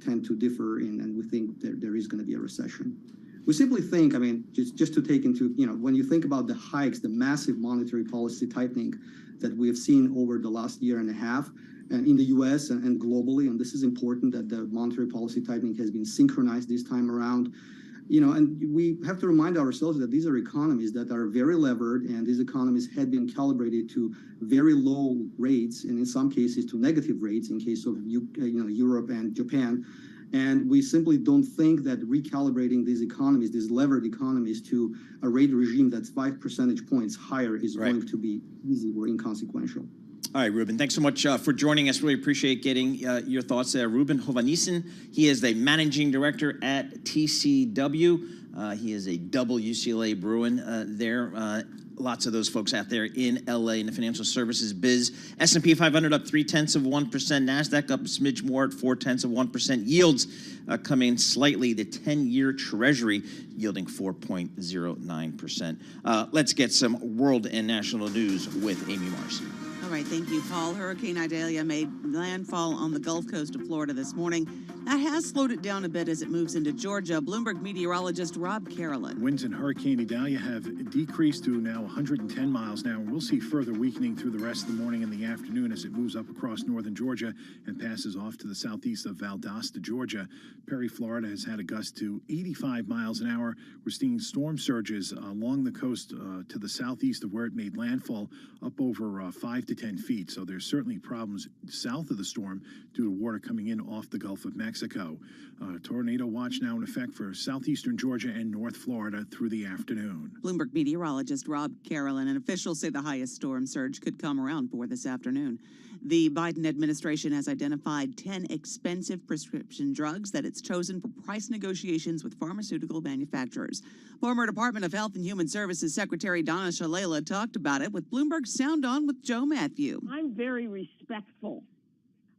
[SPEAKER 19] tend to differ and we think there is going to be a recession. We simply think, just to take into, when you think about the hikes, the massive monetary policy tightening that we have seen over the last year and a half, in the U.S. and globally, and this is important that the monetary policy tightening has been synchronized this time around. And we have to remind ourselves that these are economies that are very levered, and these economies had been calibrated to very low rates, and in some cases to negative rates in case of Europe and Japan. And we simply don't think that recalibrating these economies, these levered economies, to a rate regime that's 5 percentage points higher is going to be easy or inconsequential.
[SPEAKER 3] All right, Ruben, thanks so much for joining us. Really appreciate getting your thoughts there. Ruben Hovhannissian, he is the managing director at TCW. He is a double UCLA Bruin there. Lots of those folks out there in LA in the financial services biz. S&P 500 up 0.3%. NASDAQ up a smidge more at 0.4%. Yields coming slightly. The 10-year Treasury yielding 4.09%. Let's get some world and national news with Amy Marcy.
[SPEAKER 20] All right, thank you, Paul. Hurricane Idalia made landfall on the Gulf Coast of Florida this morning. That has slowed it down a bit as it moves into Georgia. Bloomberg meteorologist Rob Carolyn.
[SPEAKER 21] Winds in Hurricane Idalia have decreased to now 110 miles an hour. We'll see further weakening through the rest of the morning and the afternoon as it moves up across northern Georgia and passes off to the southeast of Valdosta, Georgia. Perry, Florida has had a gust to 85 miles an hour. We're seeing storm surges along the coast to the southeast of where it made landfall up over 5 to 10 feet. So there's certainly problems south of the storm due to water coming in off the Gulf of Mexico. Tornado watch now in effect for southeastern Georgia and North Florida through the afternoon.
[SPEAKER 20] Bloomberg meteorologist Rob Carolyn, and officials say the highest storm surge could come around 4 this afternoon. The Biden administration has identified 10 expensive prescription drugs that it's chosen for price negotiations with pharmaceutical manufacturers. Former Department of Health and Human Services Secretary Donna Shalala talked about it with Bloomberg's Sound On with Joe Matthew.
[SPEAKER 22] I'm very respectful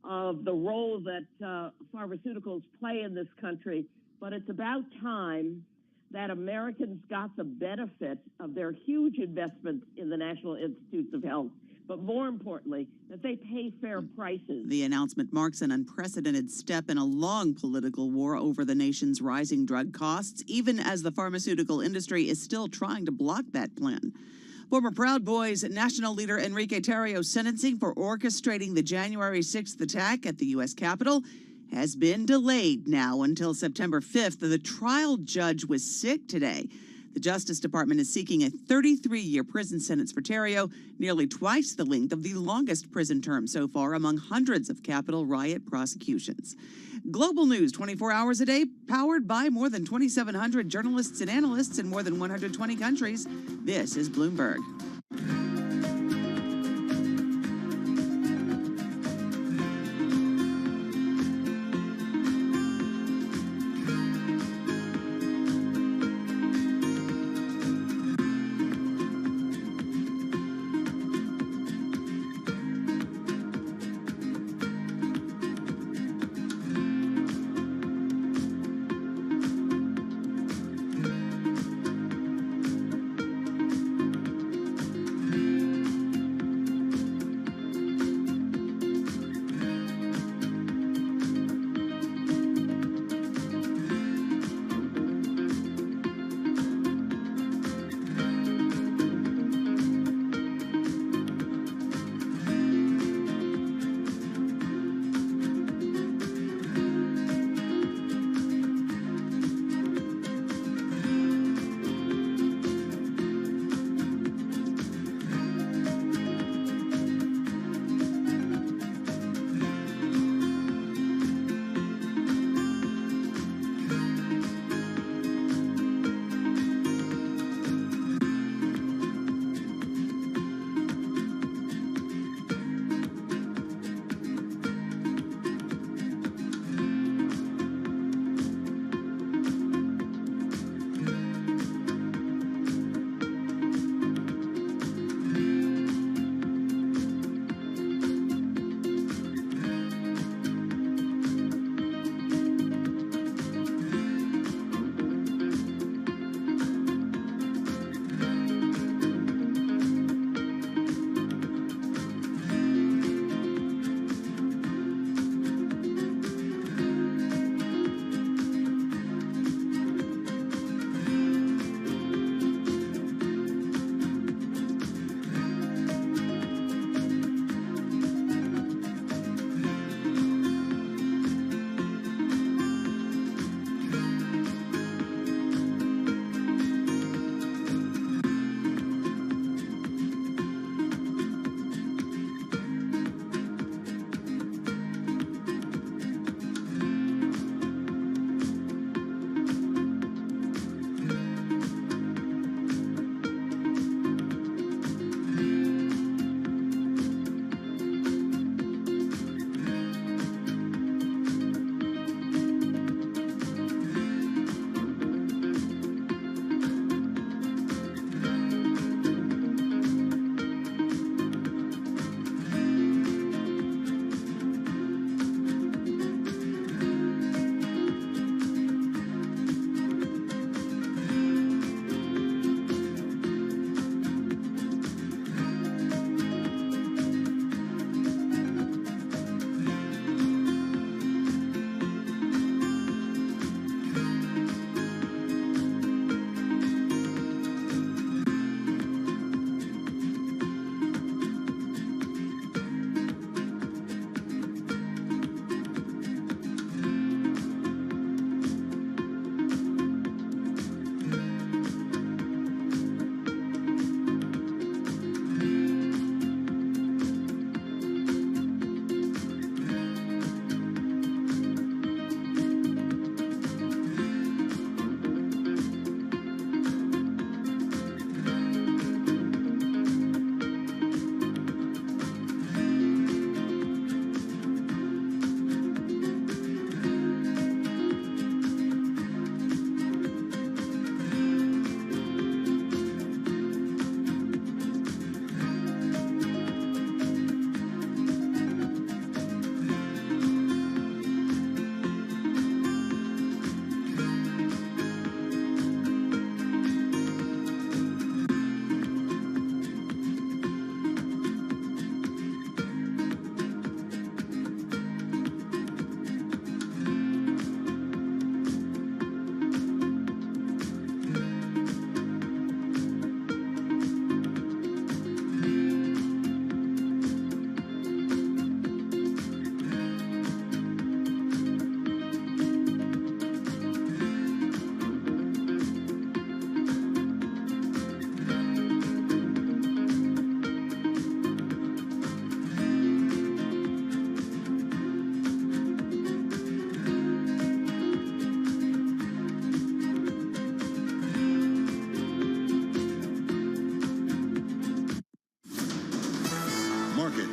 [SPEAKER 22] of the role that pharmaceuticals play in this country,
[SPEAKER 4] but it's about time that Americans got the benefit of their huge investments in the National Institutes of Health, but more importantly, that they pay fair prices.
[SPEAKER 20] The announcement marks an unprecedented step in a long political war over the nation's rising drug costs, even as the pharmaceutical industry is still trying to block that plan. Former Proud Boys national leader Enrique Tarrio's sentencing for orchestrating the January 6th attack at the U.S. Capitol has been delayed now until September 5th. The trial judge was sick today. The Justice Department is seeking a 33-year prison sentence for Tarrio, nearly twice the length of the longest prison term so far among hundreds of Capitol riot prosecutions. Global news 24 hours a day, powered by more than 2,700 journalists and analysts in more than 120 countries. This is Bloomberg.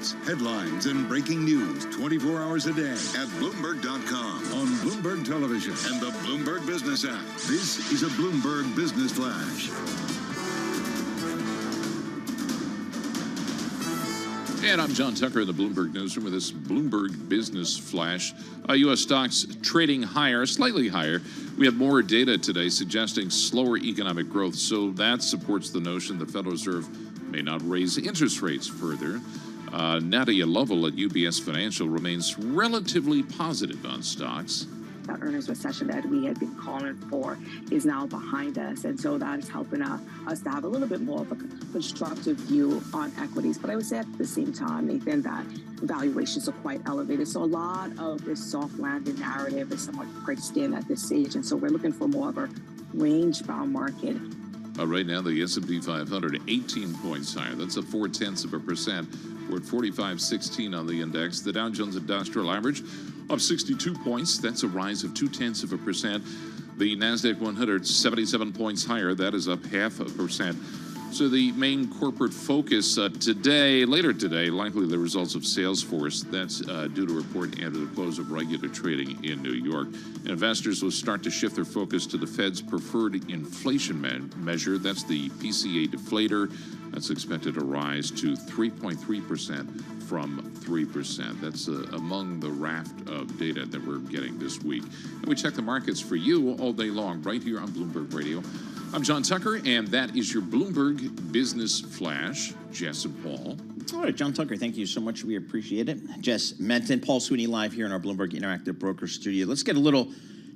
[SPEAKER 1] markets, headlines, and breaking news 24 hours a day at Bloomberg.com, on Bloomberg Television, and the Bloomberg Business app. This is a Bloomberg Business Flash.
[SPEAKER 2] And I'm John Tucker in the Bloomberg Newsroom with this Bloomberg Business Flash. U.S. stocks trading higher, slightly higher. We have more data today suggesting slower economic growth, so that supports the notion the Federal Reserve may not raise interest rates further. Nadia Lovell at UBS Financial remains relatively positive on stocks.
[SPEAKER 6] That earnings recession that we had been calling for is now behind us. And so that is helping us to have a little bit more of a constructive view on equities. But I would say at the same time, Nathan, that valuations are quite elevated. So a lot of this soft landing narrative is somewhat priced in at this stage. And so we're looking for more of a range-bound market.
[SPEAKER 2] Right now, the S&P 500, 18 points higher. That's a 0.4%. We're at 45.16 on the index. The Dow Jones Industrial Average up 62 points. That's a rise of 0.2%. The NASDAQ 100, 77 points higher. That is up 0.5%. So the main corporate focus later today, likely the results of Salesforce. That's due to report after the close of regular trading in New York. Investors will start to shift their focus to the Fed's preferred inflation measure. That's the PCA deflator. That's expected to rise to 3.3% from 3%. That's among the raft of data that we're getting this week. And we check the markets for you all day long right here on Bloomberg Radio. I'm John Tucker, and that is your Bloomberg Business Flash. Jess and Paul.
[SPEAKER 3] All right, John Tucker, thank you so much. We appreciate it. Jess Menton, Paul Sweeney live here in our Bloomberg Interactive Broker Studio. Let's get a little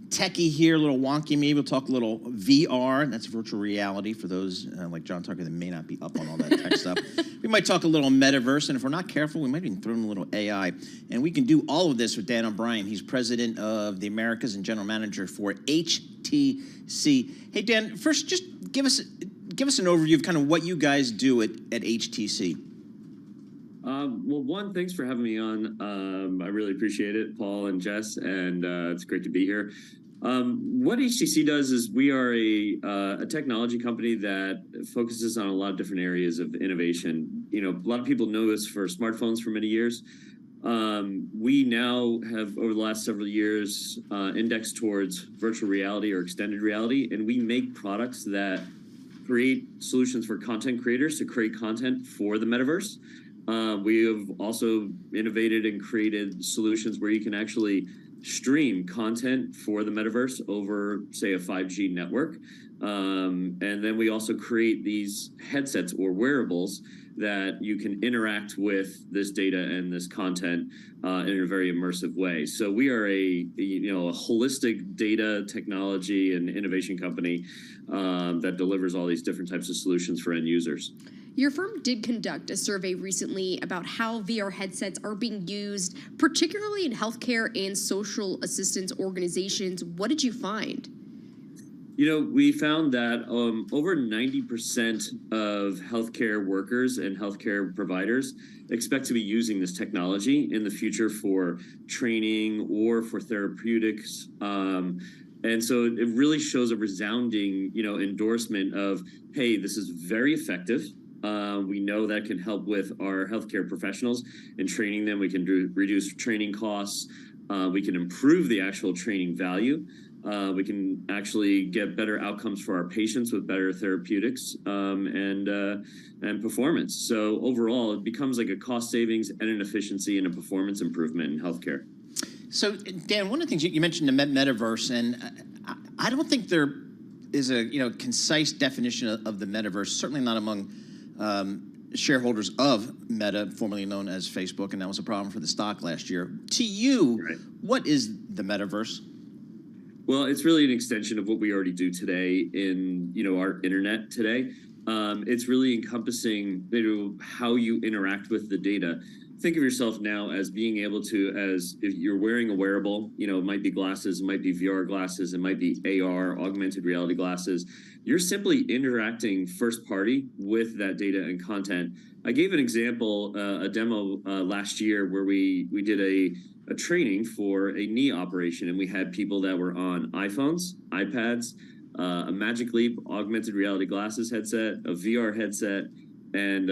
[SPEAKER 3] techie here, a little wonky maybe. We'll talk a little VR. That's virtual reality for those like John Tucker that may not be up on all that tech stuff. We might talk a little metaverse, and if we're not careful, we might even throw in a little AI. And we can do all of this with Dan O'Brien. He's president of the Americas and general manager for HTC. Hey, Dan, first, just give us an overview of kind of what you guys do at HTC.
[SPEAKER 22] Well, one, thanks for having me on. I really appreciate it, Paul and Jess, and it's great to be here. What HTC does is we are a technology company that focuses on a lot of different areas of innovation. You know, a lot of people know us for smartphones for many years. We now have, over the last several years, indexed towards virtual reality or extended reality, and we make products that create solutions for content creators to create content for the metaverse. We have also innovated and created solutions where you can actually stream content for the metaverse over, say, a 5G network. And then we also create these headsets or wearables that you can interact with this data and this content in a very immersive way. So we are a holistic data technology and innovation company that delivers all these different types of solutions for end users.
[SPEAKER 9] Your firm did conduct a survey recently about how VR headsets are being used, particularly in healthcare and social assistance organizations. What did you find?
[SPEAKER 22] You know, we found that over 90% of healthcare workers and healthcare providers expect to be using this technology in the future for training or for therapeutics. And so it really shows a resounding, endorsement of, hey, this is very effective. We know that can help with our healthcare professionals and training them. We can reduce training costs. We can improve the actual training value. We can actually get better outcomes for our patients with better therapeutics and performance. So overall, it becomes like a cost savings and an efficiency and a performance improvement in healthcare.
[SPEAKER 3] So, Dan, one of the things you mentioned the metaverse, and I don't think there is a concise definition of the metaverse. Certainly not among shareholders of Meta, formerly known as Facebook, and that was a problem for the stock last year. To you, right, what is the metaverse?
[SPEAKER 22] Well, it's really an extension of what we already do today in our internet today. It's really encompassing how you interact with the data. Think of yourself now as being able to, as if you're wearing a wearable, it might be glasses, it might be VR glasses, it might be AR, augmented reality glasses. You're simply interacting first party with that data and content. I gave an example, a demo last year where we did a training for a knee operation, and we had people that were on iPhones, iPads, a Magic Leap augmented reality glasses headset, a VR headset, and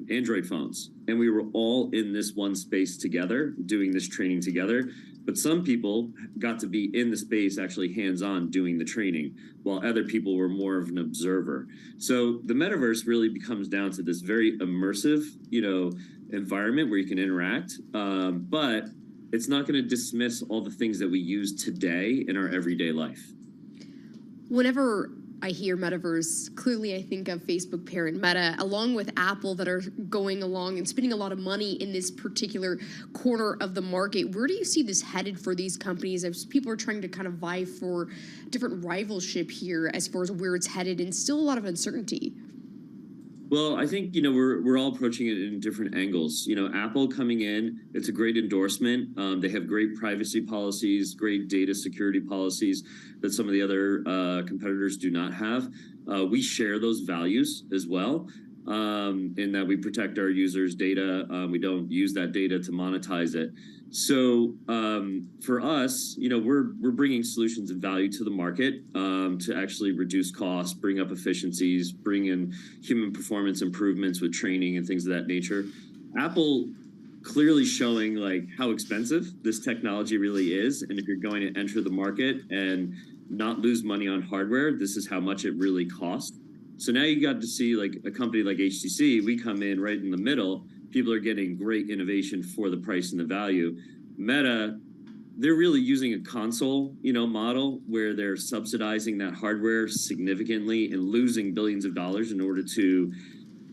[SPEAKER 22] Android phones. And we were all in this one space together, doing this training together. But some people got to be in the space actually hands-on doing the training, while other people were more of an observer. So the metaverse really becomes down to this very immersive, environment where you can interact. But it's not going to dismiss all the things that we use today in our everyday life.
[SPEAKER 9] Whenever I hear metaverse, clearly I think of Facebook parent Meta, along with Apple, that are going along and spending a lot of money in this particular corner of the market. Where do you see this headed for these companies as people are trying to kind of vie for different rivalship here as far as where it's headed, and still a lot of uncertainty?
[SPEAKER 22] Well, I think, we're all approaching it in different angles. Apple coming in, it's a great endorsement. They have great privacy policies, great data security policies that some of the other competitors do not have. We share those values as well, in that we protect our users' data. We don't use that data to monetize it. So for us, we're bringing solutions and value to the market to actually reduce costs, bring up efficiencies, bring in human performance improvements with training and things of that nature. Apple clearly showing how expensive this technology really is, and if you're going to enter the market and not lose money on hardware, this is how much it really costs. So now you got to see a company like HTC. We come in right in the middle. People are getting great innovation for the price and the value. Meta, they're really using a console, model where they're subsidizing that hardware significantly and losing billions of dollars in order to,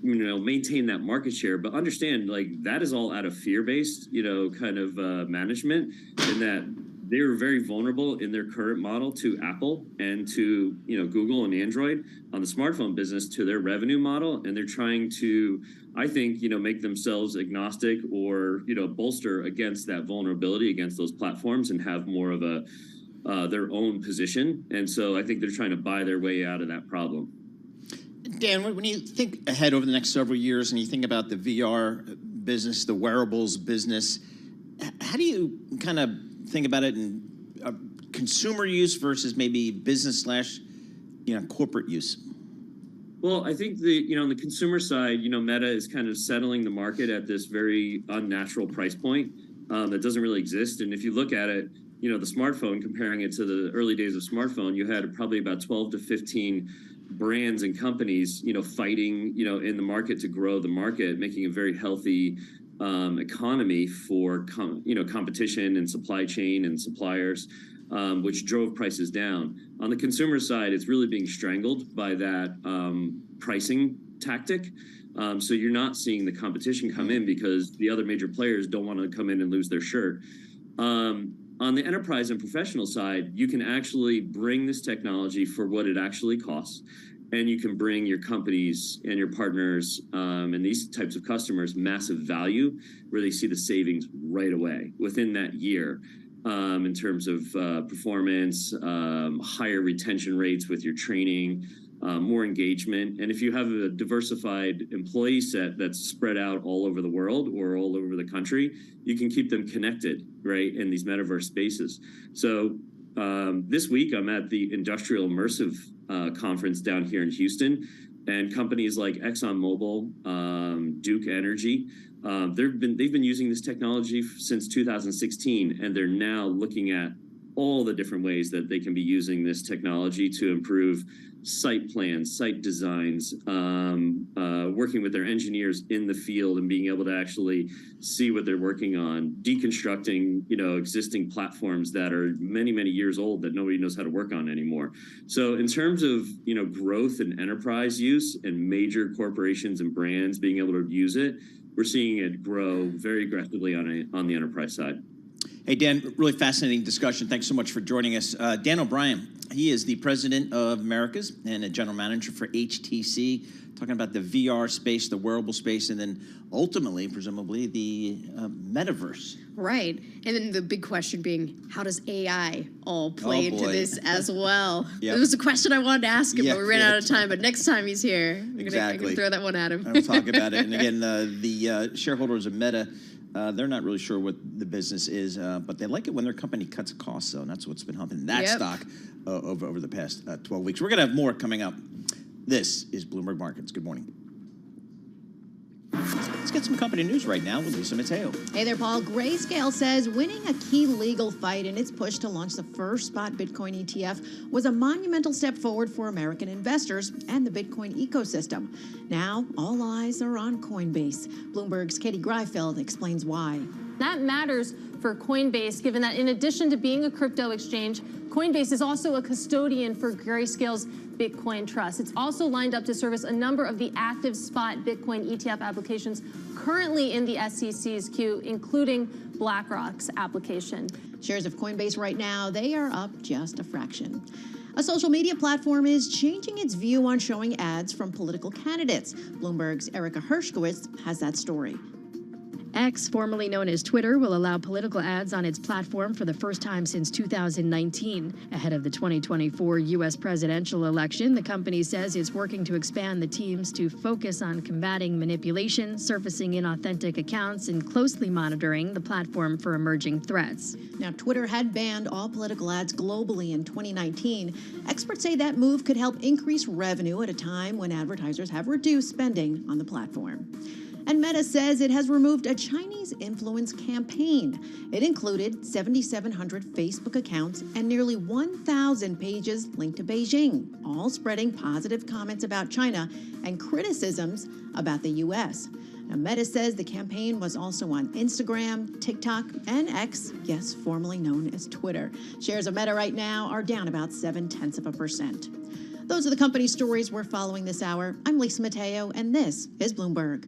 [SPEAKER 22] maintain that market share. But understand, that is all out of fear-based, management, and that they were very vulnerable in their current model to Apple and to, Google and Android on the smartphone business to their revenue model. And they're trying to, I think, make themselves agnostic or, bolster against that vulnerability against those platforms and have more of their own position. And so I think they're trying to buy their way out of that problem.
[SPEAKER 3] Dan, when you think ahead over the next several years and you think about the VR business, the wearables business, how do you kind of think about it in consumer use versus maybe business / corporate use?
[SPEAKER 22] Well, I think on the consumer side, Meta is kind of settling the market at this very unnatural price point that doesn't really exist. And if you look at it, the smartphone, comparing it to the early days of smartphone, you had probably about 12 to 15 brands and companies, fighting, in the market to grow the market, making a very healthy economy for competition and supply chain and suppliers, which drove prices down. On the consumer side, it's really being strangled by that pricing tactic. So you're not seeing the competition come in because the other major players don't want to come in and lose their shirt. On the enterprise and professional side, you can actually bring this technology for what it actually costs. And you can bring your companies and your partners and these types of customers massive value where they see the savings right away within that year in terms of performance, higher retention rates with your training, more engagement. And if you have a diversified employee set that's spread out all over the world or all over the country, you can keep them connected, right, in these metaverse spaces. So this week, I'm at the Industrial Immersive conference down here in Houston, and companies like ExxonMobil, Duke Energy, they've been using this technology since 2016, and they're now looking at all the different ways that they can be using this technology to improve site plans, site designs, working with their engineers in the field and being able to actually see what they're working on, deconstructing, existing platforms that are many, many years old that nobody knows how to work on anymore. So in terms of, growth and enterprise use and major corporations and brands being able to use it, we're seeing it grow very aggressively on the enterprise side.
[SPEAKER 3] Hey, Dan, really fascinating discussion. Thanks so much for joining us. Dan O'Brien, he is the president of Americas and a general manager for HTC, talking about the VR space, the wearable space, and then ultimately, presumably, the metaverse.
[SPEAKER 9] Right. And then the big question being, how does AI all play into this as well? It was a question I wanted to ask him, but we ran out of time. But next time he's here, I'm going to throw that one at him.
[SPEAKER 3] I'll talk about it. And again, the shareholders of Meta, they're not really sure what the business is, but they like it when their company cuts costs, though, and that's what's been helping that stock over the past 12 weeks. We're going to have more coming up. This is Bloomberg Markets. Good morning. get some company news right now with Lisa Mateo.
[SPEAKER 16] Hey there, Paul. Grayscale says winning a key legal fight in its push to launch the first spot Bitcoin ETF was a monumental step forward for American investors and the Bitcoin ecosystem. Now, all eyes are on Coinbase. Bloomberg's Katie Greifeld explains why.
[SPEAKER 5] That matters for Coinbase, given that in addition to being a crypto exchange, Coinbase is also a custodian for Grayscale's Bitcoin Trust. It's also lined up to service a number of the active spot Bitcoin ETF applications currently in the SEC's queue, including BlackRock's application.
[SPEAKER 16] Shares of Coinbase right now, they are up just a fraction. A social media platform is changing its view on showing ads from political candidates. Bloomberg's Erica Hershkowitz has that story.
[SPEAKER 7] X, formerly known as Twitter, will allow political ads on its platform for the first time since 2019. Ahead of the 2024 U.S. presidential election, the company says it's working to expand the teams to focus on combating manipulation, surfacing inauthentic accounts, and closely monitoring the platform for emerging threats.
[SPEAKER 16] Now, Twitter had banned all political ads globally in 2019. Experts say that move could help increase revenue at a time when advertisers have reduced spending on the platform. And Meta says it has removed a Chinese influence campaign. It included 7,700 Facebook accounts and nearly 1,000 pages linked to Beijing, all spreading positive comments about China and criticisms about the U.S. Now, Meta says the campaign was also on Instagram, TikTok, and X, yes, formerly known as Twitter. Shares of Meta right now are down about 0.7%. Those are the company stories we're following this hour. I'm Lisa Mateo, and this is Bloomberg.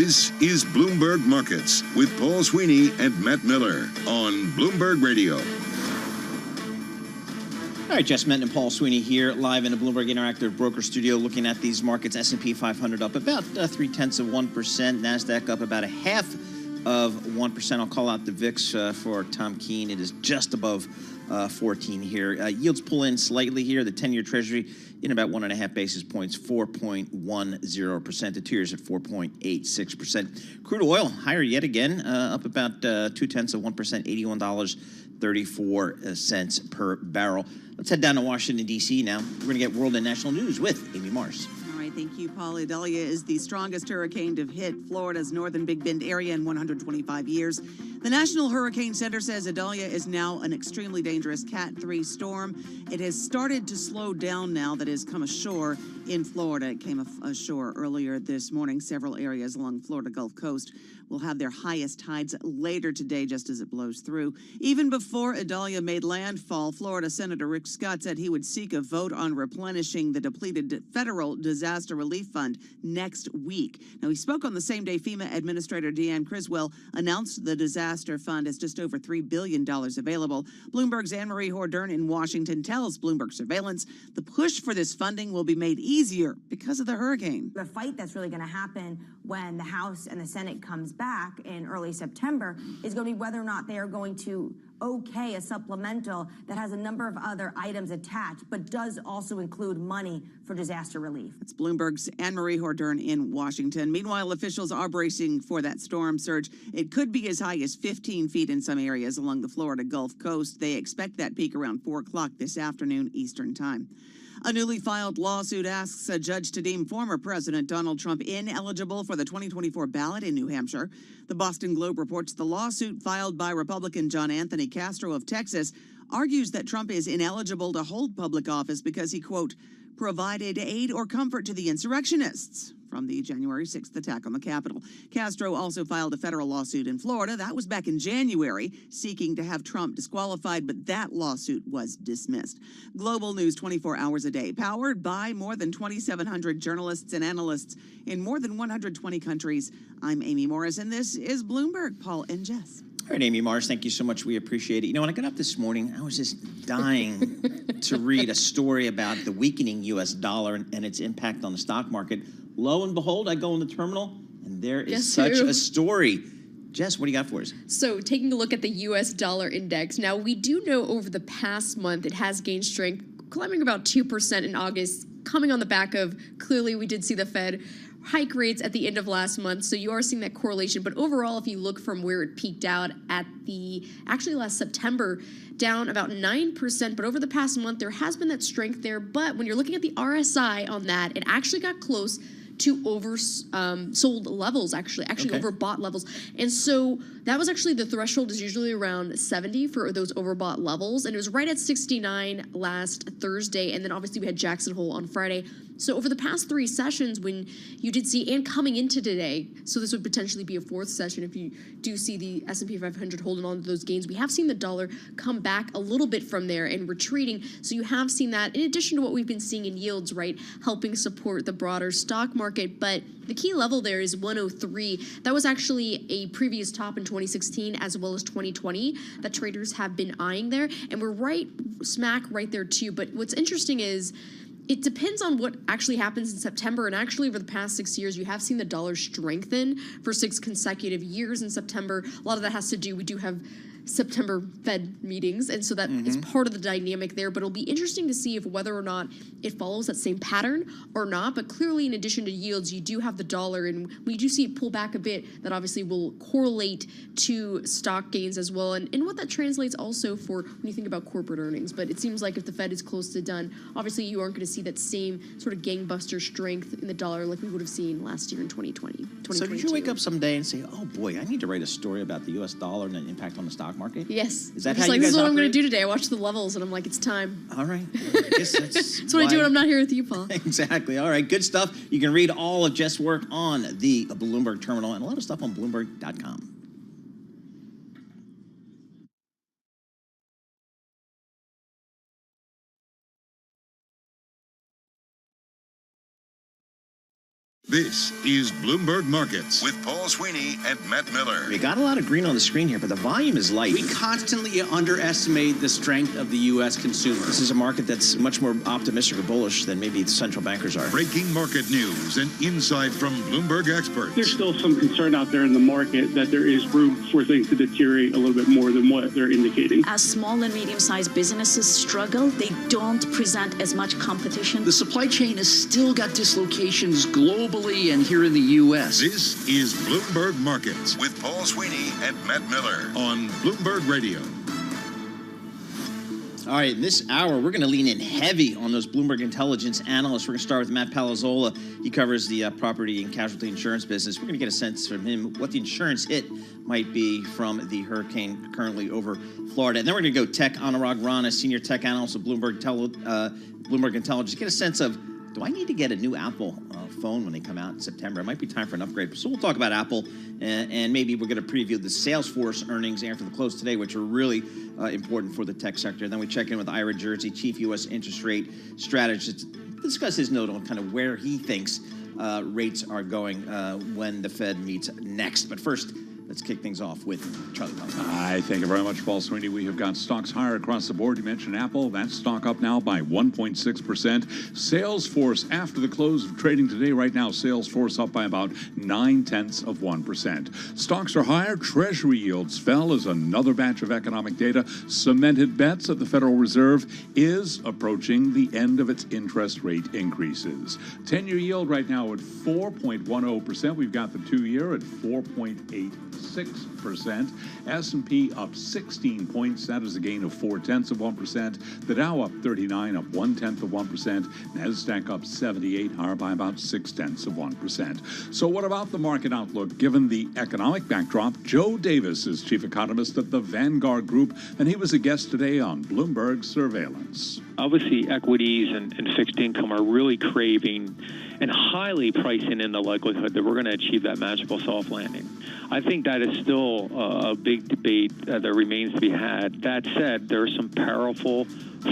[SPEAKER 1] This is Bloomberg Markets with Paul Sweeney and Matt Miller on Bloomberg Radio.
[SPEAKER 3] All right, Jess Metton and Paul Sweeney here, live in the Bloomberg Interactive Broker Studio, looking at these markets. S&P 500 up about 0.3%. NASDAQ up about 0.5%. I'll call out the VIX for Tom Keene. It is just above 14 here. Yields pull in slightly here. The 10-year Treasury in about 1.5 basis points, 4.10%. The 2 years at 4.86%. Crude oil higher yet again, up about 0.2%, $81.34 per barrel. Let's head down to Washington, D.C. now. We're going to get world and national news with Amy Morris.
[SPEAKER 20] All right, thank you, Paul. Idalia is the strongest hurricane to hit Florida's northern Big Bend area in 125 years. The National Hurricane Center says Idalia is now an extremely dangerous Cat 3 storm. It has started to slow down now that it has come ashore in Florida. It came ashore earlier this morning. Several areas along Florida Gulf Coast will have their highest tides later today just as it blows through. Even before Idalia made landfall, Florida Senator Rick Scott said he would seek a vote on replenishing the depleted federal disaster relief fund next week. Now, he spoke on the same day FEMA Administrator Deanne Criswell announced the disaster fund has just over $3 billion available. Bloomberg's Anne-Marie Hordern in Washington tells Bloomberg Surveillance the push for this funding will be made easier because of the hurricane.
[SPEAKER 8] The fight that's really going to happen when the House and the Senate comes back in early September is going to be whether or not they are going to okay a supplemental that has a number of other items attached, but does also include money for disaster relief.
[SPEAKER 20] It's Bloomberg's Anne-Marie Hordern in Washington. Meanwhile, officials are bracing for that storm surge. It could be as high as 15 feet in some areas along the Florida Gulf Coast. They expect that peak around 4 o'clock this afternoon Eastern Time. A newly filed lawsuit asks a judge to deem former President Donald Trump ineligible for the 2024 ballot in New Hampshire. The Boston Globe reports the lawsuit filed by Republican John Anthony Castro of Texas argues that Trump is ineligible to hold public office because he, quote, provided aid or comfort to the insurrectionists from the January 6th attack on the Capitol. Castro also filed a federal lawsuit in Florida. That was back in January, seeking to have Trump disqualified, but that lawsuit was dismissed. Global news 24 hours a day, powered by more than 2,700 journalists and analysts in more than 120 countries. I'm Amy Morris, and this is Bloomberg. Paul and Jess.
[SPEAKER 3] All right, Amy Morris, thank you so much. We appreciate it. You know, when I got up this morning, I was just dying to read a story about the weakening U.S. dollar and its impact on the stock market. Lo and behold, I go in the terminal, and there is such a story. Jess, what do you got for us?
[SPEAKER 9] So taking a look at the U.S. dollar index. Now, we do know over the past month it has gained strength, climbing about 2% in August, coming on the back of, clearly we did see the Fed hike rates at the end of last month, so you are seeing that correlation. But overall, if you look from where it peaked out at actually last September, down about 9%, but over the past month, there has been that strength there. But when you're looking at the RSI on that, it actually got close to sold levels, actually overbought levels. And so that was actually the threshold is usually around 70 for those overbought levels. And it was right at 69 last Thursday. And then obviously we had Jackson Hole on Friday. So over the past 3 sessions, when you did see, and coming into today, so this would potentially be a 4th session if you do see the S&P 500 holding on to those gains, we have seen the dollar come back a little bit from there and retreating. So you have seen that in addition to what we've been seeing in yields, right, helping support the broader stock market. But the key level there is 103. That was actually a previous top in 2016 as well as 2020 that traders have been eyeing there. And we're right smack right there too. But what's interesting is it depends on what actually happens in September. And actually, over the past 6 years, you have seen the dollar strengthen for 6 consecutive years in September. A lot of that has to do, we do have September Fed meetings, and so that is part of the dynamic there. But it'll be interesting to see if whether or not it follows that same pattern or not. But clearly, in addition to yields, you do have the dollar, and we do see it pull back a bit. That obviously will correlate to stock gains as well, and what that translates also for when you think about corporate earnings. But it seems like if the Fed is close to done, obviously you aren't going to see that same sort of gangbuster strength in the dollar like we would have seen last year in 2020.
[SPEAKER 3] So did you wake up someday and say, "Oh boy, I need to write a story about the U.S. dollar and the impact on the stock market"?
[SPEAKER 9] Yes.
[SPEAKER 3] Is that
[SPEAKER 9] how
[SPEAKER 3] you guys
[SPEAKER 9] this is what
[SPEAKER 3] operate?
[SPEAKER 9] I'm going to do today. I watch the levels and I'm like, it's time.
[SPEAKER 3] All right. I guess that's
[SPEAKER 9] what I do when I'm not here with you, Paul.
[SPEAKER 3] Exactly. All right. Good stuff. You can read all of Jess' work on the Bloomberg terminal and a lot of stuff on Bloomberg.com.
[SPEAKER 1] This is Bloomberg Markets with Paul Sweeney and Matt Miller.
[SPEAKER 3] We got a lot of green on the screen here, but the volume is light.
[SPEAKER 10] We constantly underestimate the strength of the U.S. consumer.
[SPEAKER 3] This is a market that's much more optimistic or bullish than maybe the central bankers are.
[SPEAKER 1] Breaking market news and insight from Bloomberg experts.
[SPEAKER 11] There's still some concern out there in the market that there is room for things to deteriorate a little bit more than what they're indicating.
[SPEAKER 23] As small and medium-sized businesses struggle, they don't present as much competition.
[SPEAKER 13] The supply chain has still got dislocations globally and here in the U.S.
[SPEAKER 1] This is Bloomberg Markets with Paul Sweeney and Matt Miller on Bloomberg Radio.
[SPEAKER 3] All right, in this hour, we're going to lean in heavy on those Bloomberg intelligence analysts. We're going to start with Matt Palazzola. He covers the property and casualty insurance business. We're going to get a sense from him what the insurance hit might be from the hurricane currently over Florida. And then we're going to go tech. Anurag Rana, senior tech analyst of Bloomberg Intelligence. Get a sense of, do I need to get a new Apple phone when they come out in September? It might be time for an upgrade. So we'll talk about Apple, and maybe we're going to preview the Salesforce earnings after the close today, which are really important for the tech sector. And then we check in with Ira Jersey, chief U.S. interest rate strategist, to discuss his note on kind of where he thinks rates are going when the Fed meets next. But first, let's kick things off with Charlie Munger.
[SPEAKER 24] Hi, thank you very much, Paul Sweeney. We have got stocks higher across the board. You mentioned Apple. That stock up now by 1.6%. Salesforce, after the close of trading today, right now, Salesforce up by about 0.9%. Stocks are higher. Treasury yields fell as another batch of economic data cemented bets that the Federal Reserve is approaching the end of its interest rate increases. 10-year yield right now at 4.10%. We've got the 2-year at 4.86%. S&P up 16 points. That is a gain of 0.4%. The Dow up 39, up 0.1%. Nasdaq up 78, higher by about 0.6%. So what about the market outlook given the economic backdrop? Joe Davis is chief economist at the Vanguard Group, and he was a guest today on Bloomberg Surveillance.
[SPEAKER 25] Obviously, equities and fixed income are really craving and highly pricing in the likelihood that we're going to achieve that magical soft landing. I think that is still a big debate that remains to be had. That said, there are some powerful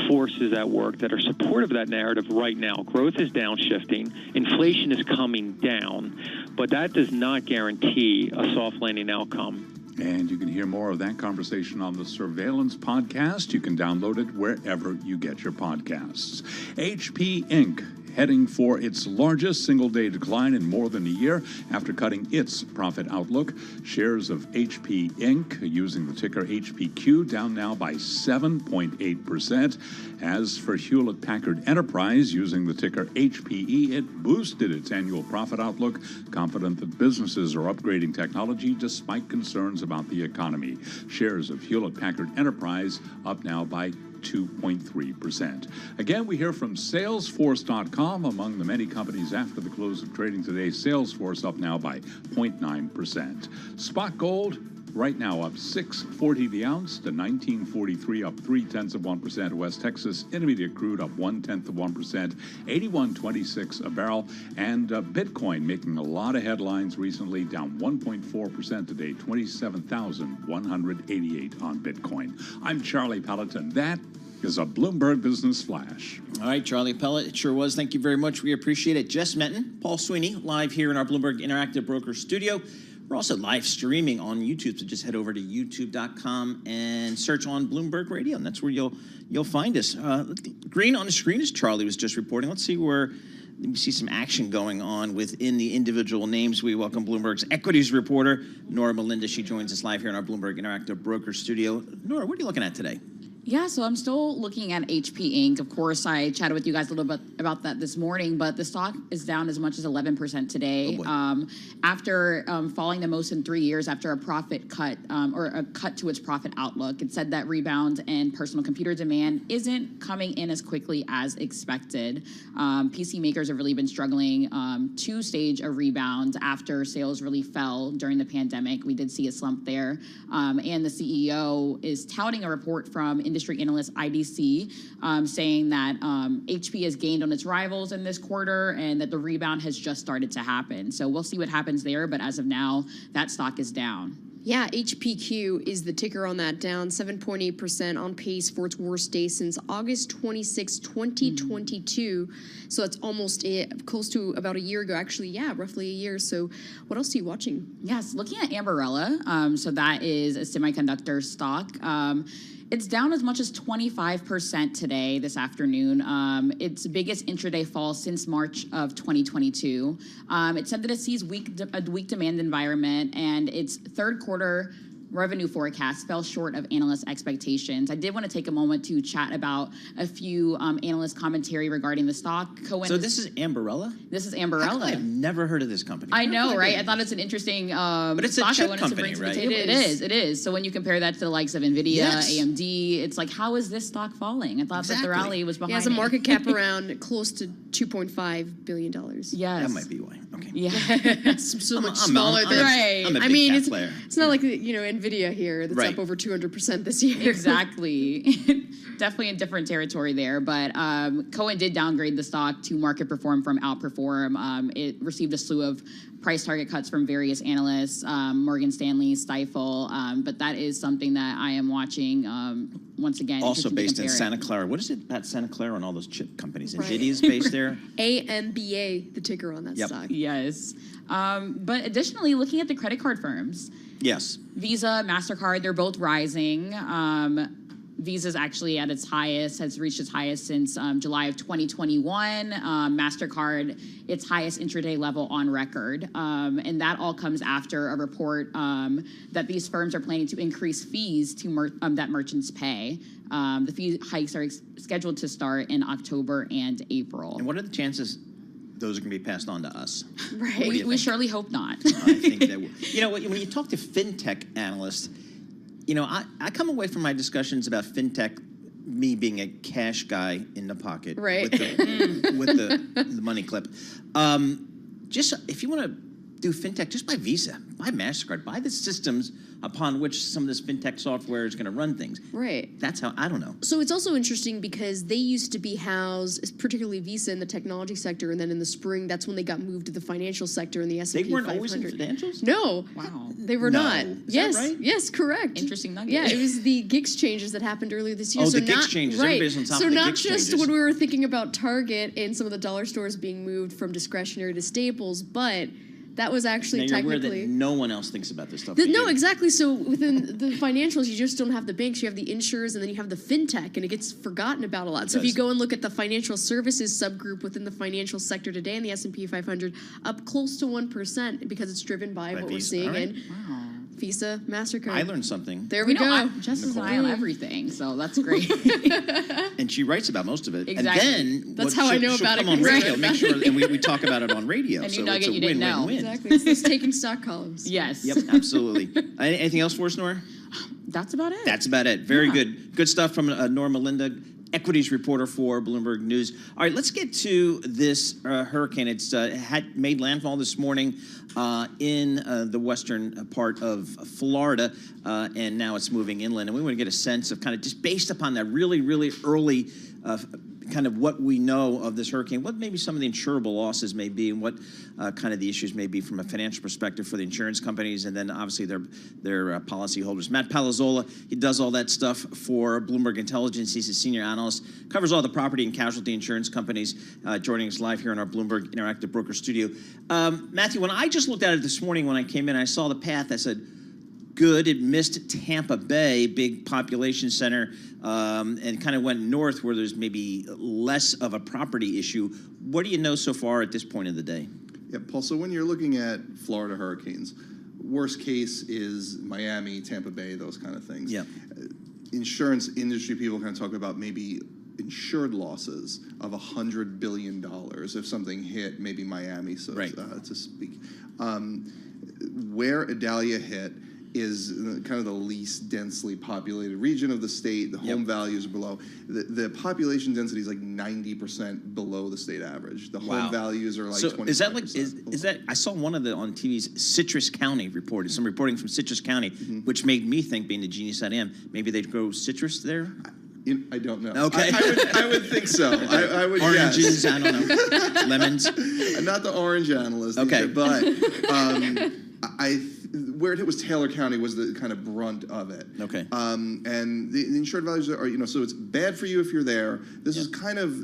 [SPEAKER 25] forces at work that are supportive of that narrative right now. Growth is downshifting. Inflation is coming down. But that does not guarantee a soft landing outcome.
[SPEAKER 24] And you can hear more of that conversation on the Surveillance podcast. You can download it wherever you get your podcasts. HP Inc. heading for its largest single-day decline in more than a year after cutting its profit outlook. Shares of HP Inc., using the ticker HPQ, down now by 7.8%. As for Hewlett-Packard Enterprise, using the ticker HPE, it boosted its annual profit outlook, confident that businesses are upgrading technology despite concerns about the economy. Shares of Hewlett-Packard Enterprise up now by 2.3%. Again, we hear from Salesforce.com. Among the many companies after the close of trading today, Salesforce up now by 0.9%. Spot gold right now up $6.40 the ounce to $19.43, up 0.3%. West Texas Intermediate crude up 0.1%, $81.26 a barrel. And Bitcoin making a lot of headlines recently, down 1.4% today, 27,188 on Bitcoin. I'm Charlie Pelleton. That is a Bloomberg Business Flash.
[SPEAKER 3] All right, Charlie Pellet, it sure was. Thank you very much. We appreciate it. Jess Menton, Paul Sweeney, live here in our Bloomberg Interactive Broker studio. We're also live streaming on YouTube, so just head over to youtube.com and search on Bloomberg Radio, and that's where you'll find us. Green on the screen, as Charlie was just reporting. Let's see where we see some action going on within the individual names. We welcome Bloomberg's equities reporter, Nora Melinda. She joins us live here in our Bloomberg Interactive Broker studio. Nora, what are you looking at today?
[SPEAKER 26] Yeah, so I'm still looking at HP Inc. Of course, I chatted with you guys a little bit about that this morning, but the stock is down as much as 11% today. After falling the most in 3 years after a profit cut or a cut to its profit outlook. It said that rebound and personal computer demand isn't coming in as quickly as expected. PC makers have really been struggling to stage a rebound after sales really fell during the pandemic. We did see a slump there. And the CEO is touting a report from industry analyst IDC saying that HP has gained on its rivals in this quarter and that the rebound has just started to happen. So we'll see what happens there, but as of now, that stock is down.
[SPEAKER 9] Yeah, HPQ is the ticker on that, down 7.8%, on pace for its worst day since August 26, 2022. So that's almost close to about a year ago. Actually, yeah, roughly a year. So what else are you watching?
[SPEAKER 26] Yes, looking at Ambarella. So that is a semiconductor stock. It's down as much as 25% today, this afternoon. Its biggest intraday fall since March of 2022. It said that it sees a weak demand environment, and its third quarter revenue forecast fell short of analyst expectations. I did want to take a moment to chat about a few analyst commentary regarding the stock.
[SPEAKER 3] So this is Ambarella?
[SPEAKER 26] This is Ambarella.
[SPEAKER 3] I've never heard of this company.
[SPEAKER 26] I know, right? I thought it's an interesting but
[SPEAKER 3] it's
[SPEAKER 26] stock
[SPEAKER 3] a chip
[SPEAKER 26] I wanted
[SPEAKER 3] company,
[SPEAKER 26] to bring to
[SPEAKER 3] right?
[SPEAKER 26] the table. It is. So when you compare that to the likes of NVIDIA,
[SPEAKER 3] Yes.
[SPEAKER 26] AMD, it's like, how is this stock falling? I thought that the rally was behind
[SPEAKER 9] It has a
[SPEAKER 26] it.
[SPEAKER 9] market cap around close to $2.5 billion.
[SPEAKER 26] Yes.
[SPEAKER 3] That might be why. Okay.
[SPEAKER 26] Yeah.
[SPEAKER 9] It's so much smaller than
[SPEAKER 26] right.
[SPEAKER 3] I'm a
[SPEAKER 9] I
[SPEAKER 3] big
[SPEAKER 9] mean,
[SPEAKER 3] cap player.
[SPEAKER 9] it's not like Nvidia here that's
[SPEAKER 26] Right.
[SPEAKER 9] up over 200% this year.
[SPEAKER 26] Exactly. Definitely in different territory there. But Cohen did downgrade the stock to market perform from outperform. It received a slew of price target cuts from various analysts, Morgan Stanley, Stifel. But that is something that I am watching once again.
[SPEAKER 3] Also
[SPEAKER 26] interesting to
[SPEAKER 3] based in
[SPEAKER 26] compare it.
[SPEAKER 3] Santa Clara. What is it about Santa Clara and all those chip companies?
[SPEAKER 9] Right.
[SPEAKER 3] NVIDIA's based there?
[SPEAKER 9] AMBA, the ticker on that
[SPEAKER 3] Yep.
[SPEAKER 9] stock.
[SPEAKER 26] Yes. But additionally, looking at the credit card firms,
[SPEAKER 3] Yes.
[SPEAKER 26] Visa, MasterCard, they're both rising. Visa's actually at its highest, has reached its highest since July of 2021. MasterCard, its highest intraday level on record. And that all comes after a report that these firms are planning to increase fees to that merchants pay. The fee hikes are scheduled to start in October and April.
[SPEAKER 3] And what are the chances those are going to be passed on to us?
[SPEAKER 26] Right. We surely hope not.
[SPEAKER 3] I think that you know, when you talk to fintech analysts, you know, I come away from my discussions about fintech, me being a cash guy in the pocket,
[SPEAKER 9] Right.
[SPEAKER 3] with the money clip. Just if you want to do fintech, just buy Visa, buy MasterCard, buy the systems upon which some of this fintech software is going to run things.
[SPEAKER 9] Right.
[SPEAKER 3] That's how, I don't know.
[SPEAKER 9] So it's also interesting because they used to be housed, particularly Visa, in the technology sector, and then in the spring, that's when they got moved to the financial sector in the S&P 500.
[SPEAKER 3] They weren't always in financials?
[SPEAKER 9] No.
[SPEAKER 26] Wow.
[SPEAKER 9] They were
[SPEAKER 3] No.
[SPEAKER 9] not.
[SPEAKER 3] Is
[SPEAKER 9] Yes.
[SPEAKER 3] that right?
[SPEAKER 9] Yes, correct.
[SPEAKER 26] Interesting nugget.
[SPEAKER 9] Yeah, it was the GICS changes that happened earlier this year.
[SPEAKER 3] Oh,
[SPEAKER 9] so
[SPEAKER 3] the GICS
[SPEAKER 9] not,
[SPEAKER 3] changes.
[SPEAKER 9] Right.
[SPEAKER 3] Everybody's on top
[SPEAKER 9] so
[SPEAKER 3] of the
[SPEAKER 9] not
[SPEAKER 3] GICS
[SPEAKER 9] just
[SPEAKER 3] changes.
[SPEAKER 9] when we were thinking about Target and some of the dollar stores being moved from discretionary to staples, but that was actually
[SPEAKER 3] Now you're aware
[SPEAKER 9] technically...
[SPEAKER 3] that no one else thinks about this stuff.
[SPEAKER 9] No,
[SPEAKER 3] but you.
[SPEAKER 9] exactly. So within the financials, you just don't have the banks. You have the insurers, and then you have the fintech, and it gets forgotten about a lot. So if you go and look at the financial services subgroup within the financial sector today in the S&P 500, up close to 1% because it's driven by what we're
[SPEAKER 3] Visa.
[SPEAKER 9] seeing
[SPEAKER 3] All right.
[SPEAKER 9] in Visa, MasterCard.
[SPEAKER 3] I learned something.
[SPEAKER 9] There we
[SPEAKER 26] know,
[SPEAKER 9] go.
[SPEAKER 26] Jess is an eye on everything, so that's great.
[SPEAKER 3] And she writes about most of it.
[SPEAKER 26] Exactly.
[SPEAKER 3] And then
[SPEAKER 9] That's how I know
[SPEAKER 3] she'll
[SPEAKER 9] about
[SPEAKER 3] come
[SPEAKER 9] it,
[SPEAKER 3] on
[SPEAKER 9] right.
[SPEAKER 3] radio, make sure, and we talk about it on radio.
[SPEAKER 26] A new
[SPEAKER 3] so
[SPEAKER 26] nugget
[SPEAKER 3] it's a
[SPEAKER 26] you didn't know.
[SPEAKER 3] win-win-win.
[SPEAKER 9] Exactly. It's those taking stock columns.
[SPEAKER 26] Yes.
[SPEAKER 3] Yep, absolutely. Anything else for us, Nora?
[SPEAKER 26] That's about it.
[SPEAKER 3] That's about it. Very
[SPEAKER 26] Yeah.
[SPEAKER 3] good. Good stuff from Norma Linda, equities reporter for Bloomberg News. All right, let's get to this hurricane. It's had made landfall this morning in the western part of Florida, and now it's moving inland. And we want to get a sense of kind of just based upon that really, really early kind of what we know of this hurricane, what maybe some of the insurable losses may be, and what kind of the issues may be from a financial perspective for the insurance companies, and then obviously their policyholders. Matt Palazzola, he does all that stuff for Bloomberg Intelligence. He's a senior analyst, covers all the property and casualty insurance companies, joining us live here in our Bloomberg Interactive Broker Studio. Matthew, when I just looked at it this morning when I came in, I saw the path. I said, good, it missed Tampa Bay, big population center, and kind of went north where there's maybe less of a property issue. What do you know so far at this point of the day?
[SPEAKER 12] Yeah, Paul, so when you're looking at Florida hurricanes, worst case is Miami, Tampa Bay, those kind of things.
[SPEAKER 3] Yeah.
[SPEAKER 12] Insurance industry people kind of talk about maybe insured losses of $100 billion if something hit maybe Miami, so to speak. Where Idalia hit is kind of the least densely populated region of the state. The home values are below. The population density is like 90% below the state average. The home values are like 25%.
[SPEAKER 3] Is that like, is that, I saw one of the on TV's Citrus County reported, some reporting from Citrus County, which made me think, being the genius I am, maybe they'd grow citrus there?
[SPEAKER 12] I don't know.
[SPEAKER 3] Okay.
[SPEAKER 12] I would think so. I would
[SPEAKER 3] Oranges,
[SPEAKER 12] guess.
[SPEAKER 3] I don't know. Lemons.
[SPEAKER 12] I'm not the orange analyst.
[SPEAKER 3] Okay.
[SPEAKER 12] But where it hit was Taylor County was the kind of brunt of it.
[SPEAKER 3] Okay.
[SPEAKER 12] And the insured values are, so it's bad for you if you're there. This is kind of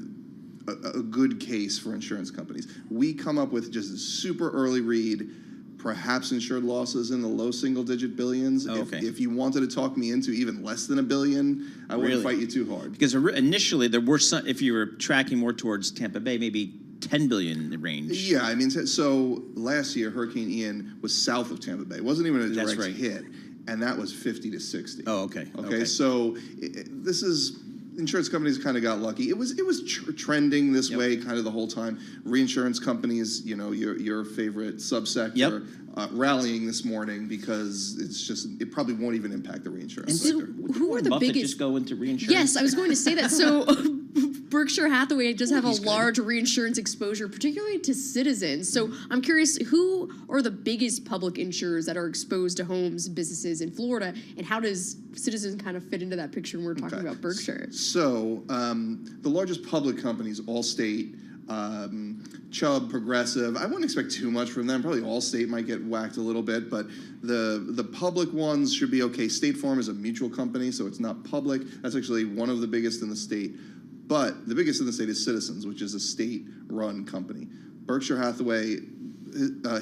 [SPEAKER 12] a good case for insurance companies. We come up with just a super early read, perhaps insured losses in the low single-digit billions. If you wanted to talk me into even less than $1 billion, I wouldn't fight you too hard.
[SPEAKER 3] Because initially there were some, if you were tracking more towards Tampa Bay, maybe 10 billion range.
[SPEAKER 12] Yeah, I mean, so last year Hurricane Ian was south of Tampa Bay. It wasn't even a direct hit, and that was 50 to 60.
[SPEAKER 3] Oh, okay.
[SPEAKER 12] Okay, so this is. Insurance companies kind of got lucky. It was trending this way kind of the whole time. Reinsurance companies, your favorite subsector, rallying this morning because it probably won't even impact the reinsurance sector.
[SPEAKER 9] Who are the
[SPEAKER 3] Buffett
[SPEAKER 9] biggest?
[SPEAKER 3] Just go into reinsurance?
[SPEAKER 9] Yes, I was going to say that. So Berkshire Hathaway does have a large reinsurance exposure, particularly to Citizens. So I'm curious, who are the biggest public insurers that are exposed to homes, businesses in Florida, and how does Citizens kind of fit into that picture when we're talking about Berkshire?
[SPEAKER 12] So the largest public companies, Allstate, Chubb, Progressive. I wouldn't expect too much from them. Probably Allstate might get whacked a little bit, but the public ones should be okay. State Farm is a mutual company, so it's not public. That's actually one of the biggest in the state. But the biggest in the state is Citizens, which is a state-run company. Berkshire Hathaway,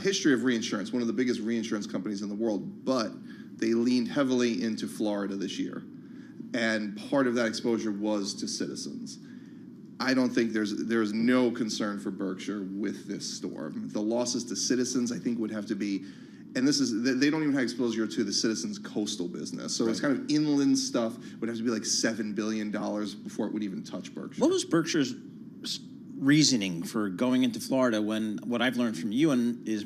[SPEAKER 12] history of reinsurance, one of the biggest reinsurance companies in the world, but they leaned heavily into Florida this year. And part of that exposure was to Citizens. I don't think there's no concern for Berkshire with this storm. The losses to Citizens, I think, would have to be, and they don't even have exposure to the Citizens coastal business. So it's kind of inland stuff would have to be like $7 billion before it would even touch Berkshire.
[SPEAKER 3] What was Berkshire's reasoning for going into Florida when what I've learned from you is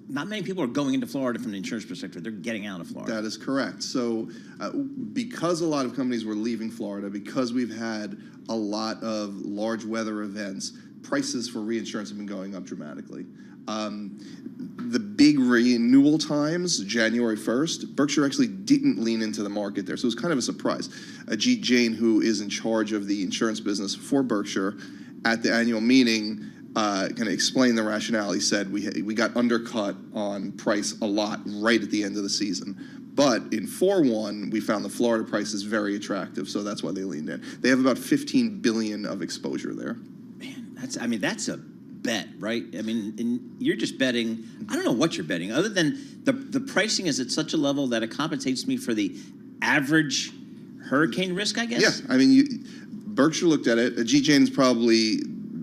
[SPEAKER 3] not many people are going into Florida from the insurance perspective. They're getting out of Florida.
[SPEAKER 12] That is correct. So because a lot of companies were leaving Florida, because we've had a lot of large weather events, prices for reinsurance have been going up dramatically. The big renewal times, January 1st, Berkshire actually didn't lean into the market there. So it was kind of a surprise. Ajit Jain, who is in charge of the insurance business for Berkshire, at the annual meeting, kind of explained the rationale. He said, we got undercut on price a lot right at the end of the season. But in 4/1, we found the Florida price is very attractive, so that's why they leaned in. They have about $15 billion of exposure there.
[SPEAKER 3] Man, that's a bet, right? I mean, and you're just betting. I don't know what you're betting, other than the pricing is at such a level that it compensates me for the average hurricane risk, I guess.
[SPEAKER 12] Yeah, I mean, Berkshire looked at it. Ajit Jain's probably,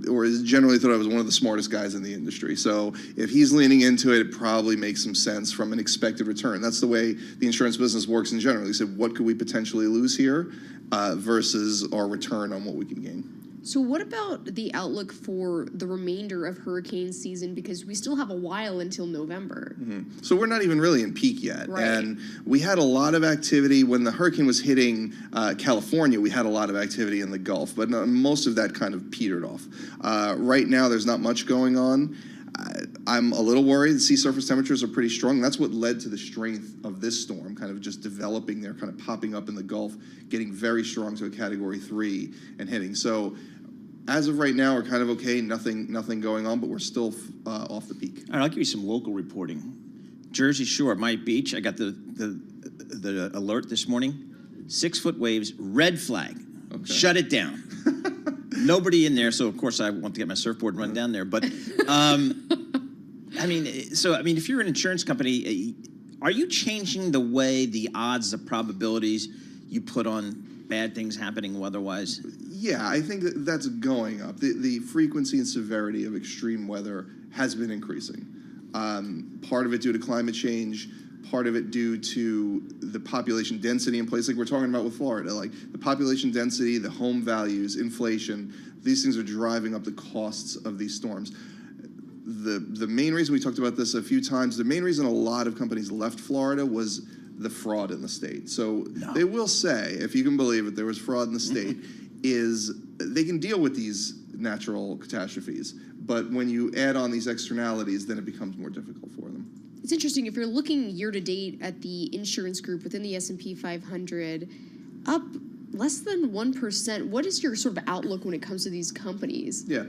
[SPEAKER 12] or is generally thought I was one of the smartest guys in the industry. So if he's leaning into it, it probably makes some sense from an expected return. That's the way the insurance business works in general. He said, what could we potentially lose here versus our return on what we can gain?
[SPEAKER 9] So what about the outlook for the remainder of hurricane season? Because we still have a while until November.
[SPEAKER 12] Mm-hmm. So we're not even really in peak yet.
[SPEAKER 9] Right.
[SPEAKER 12] And we had a lot of activity when the hurricane was hitting California. We had a lot of activity in the Gulf, but most of that kind of petered off. Right now, there's not much going on. I'm a little worried. The sea surface temperatures are pretty strong. That's what led to the strength of this storm, kind of just developing there, kind of popping up in the Gulf, getting very strong to a Category 3 and hitting. So as of right now, we're kind of okay, nothing going on, but we're still off the peak.
[SPEAKER 3] All right, I'll give you some local reporting. Jersey Shore, my beach, I got the alert this morning. 6-foot waves, red flag. Okay. Shut it down. Nobody in there, so of course I want to get my surfboard and run down there. But, I mean, if you're an insurance company, are you changing the way the odds, the probabilities you put on bad things happening weather-wise?
[SPEAKER 12] Yeah, I think that's going up. The frequency and severity of extreme weather has been increasing. Part of it due to climate change, part of it due to the population density in place, like we're talking about with Florida. Like the population density, the home values, inflation, these things are driving up the costs of these storms. The main reason, we talked about this a few times, the main reason a lot of companies left Florida was the fraud in the state. So they will say, if you can believe it, there was fraud in the state, is they can deal with these natural catastrophes, but when you add on these externalities, then it becomes more difficult for them.
[SPEAKER 9] It's interesting, if you're looking year to date at the insurance group within the S&P 500, up less than 1%. What is your sort of outlook when it comes to these companies?
[SPEAKER 12] Yeah.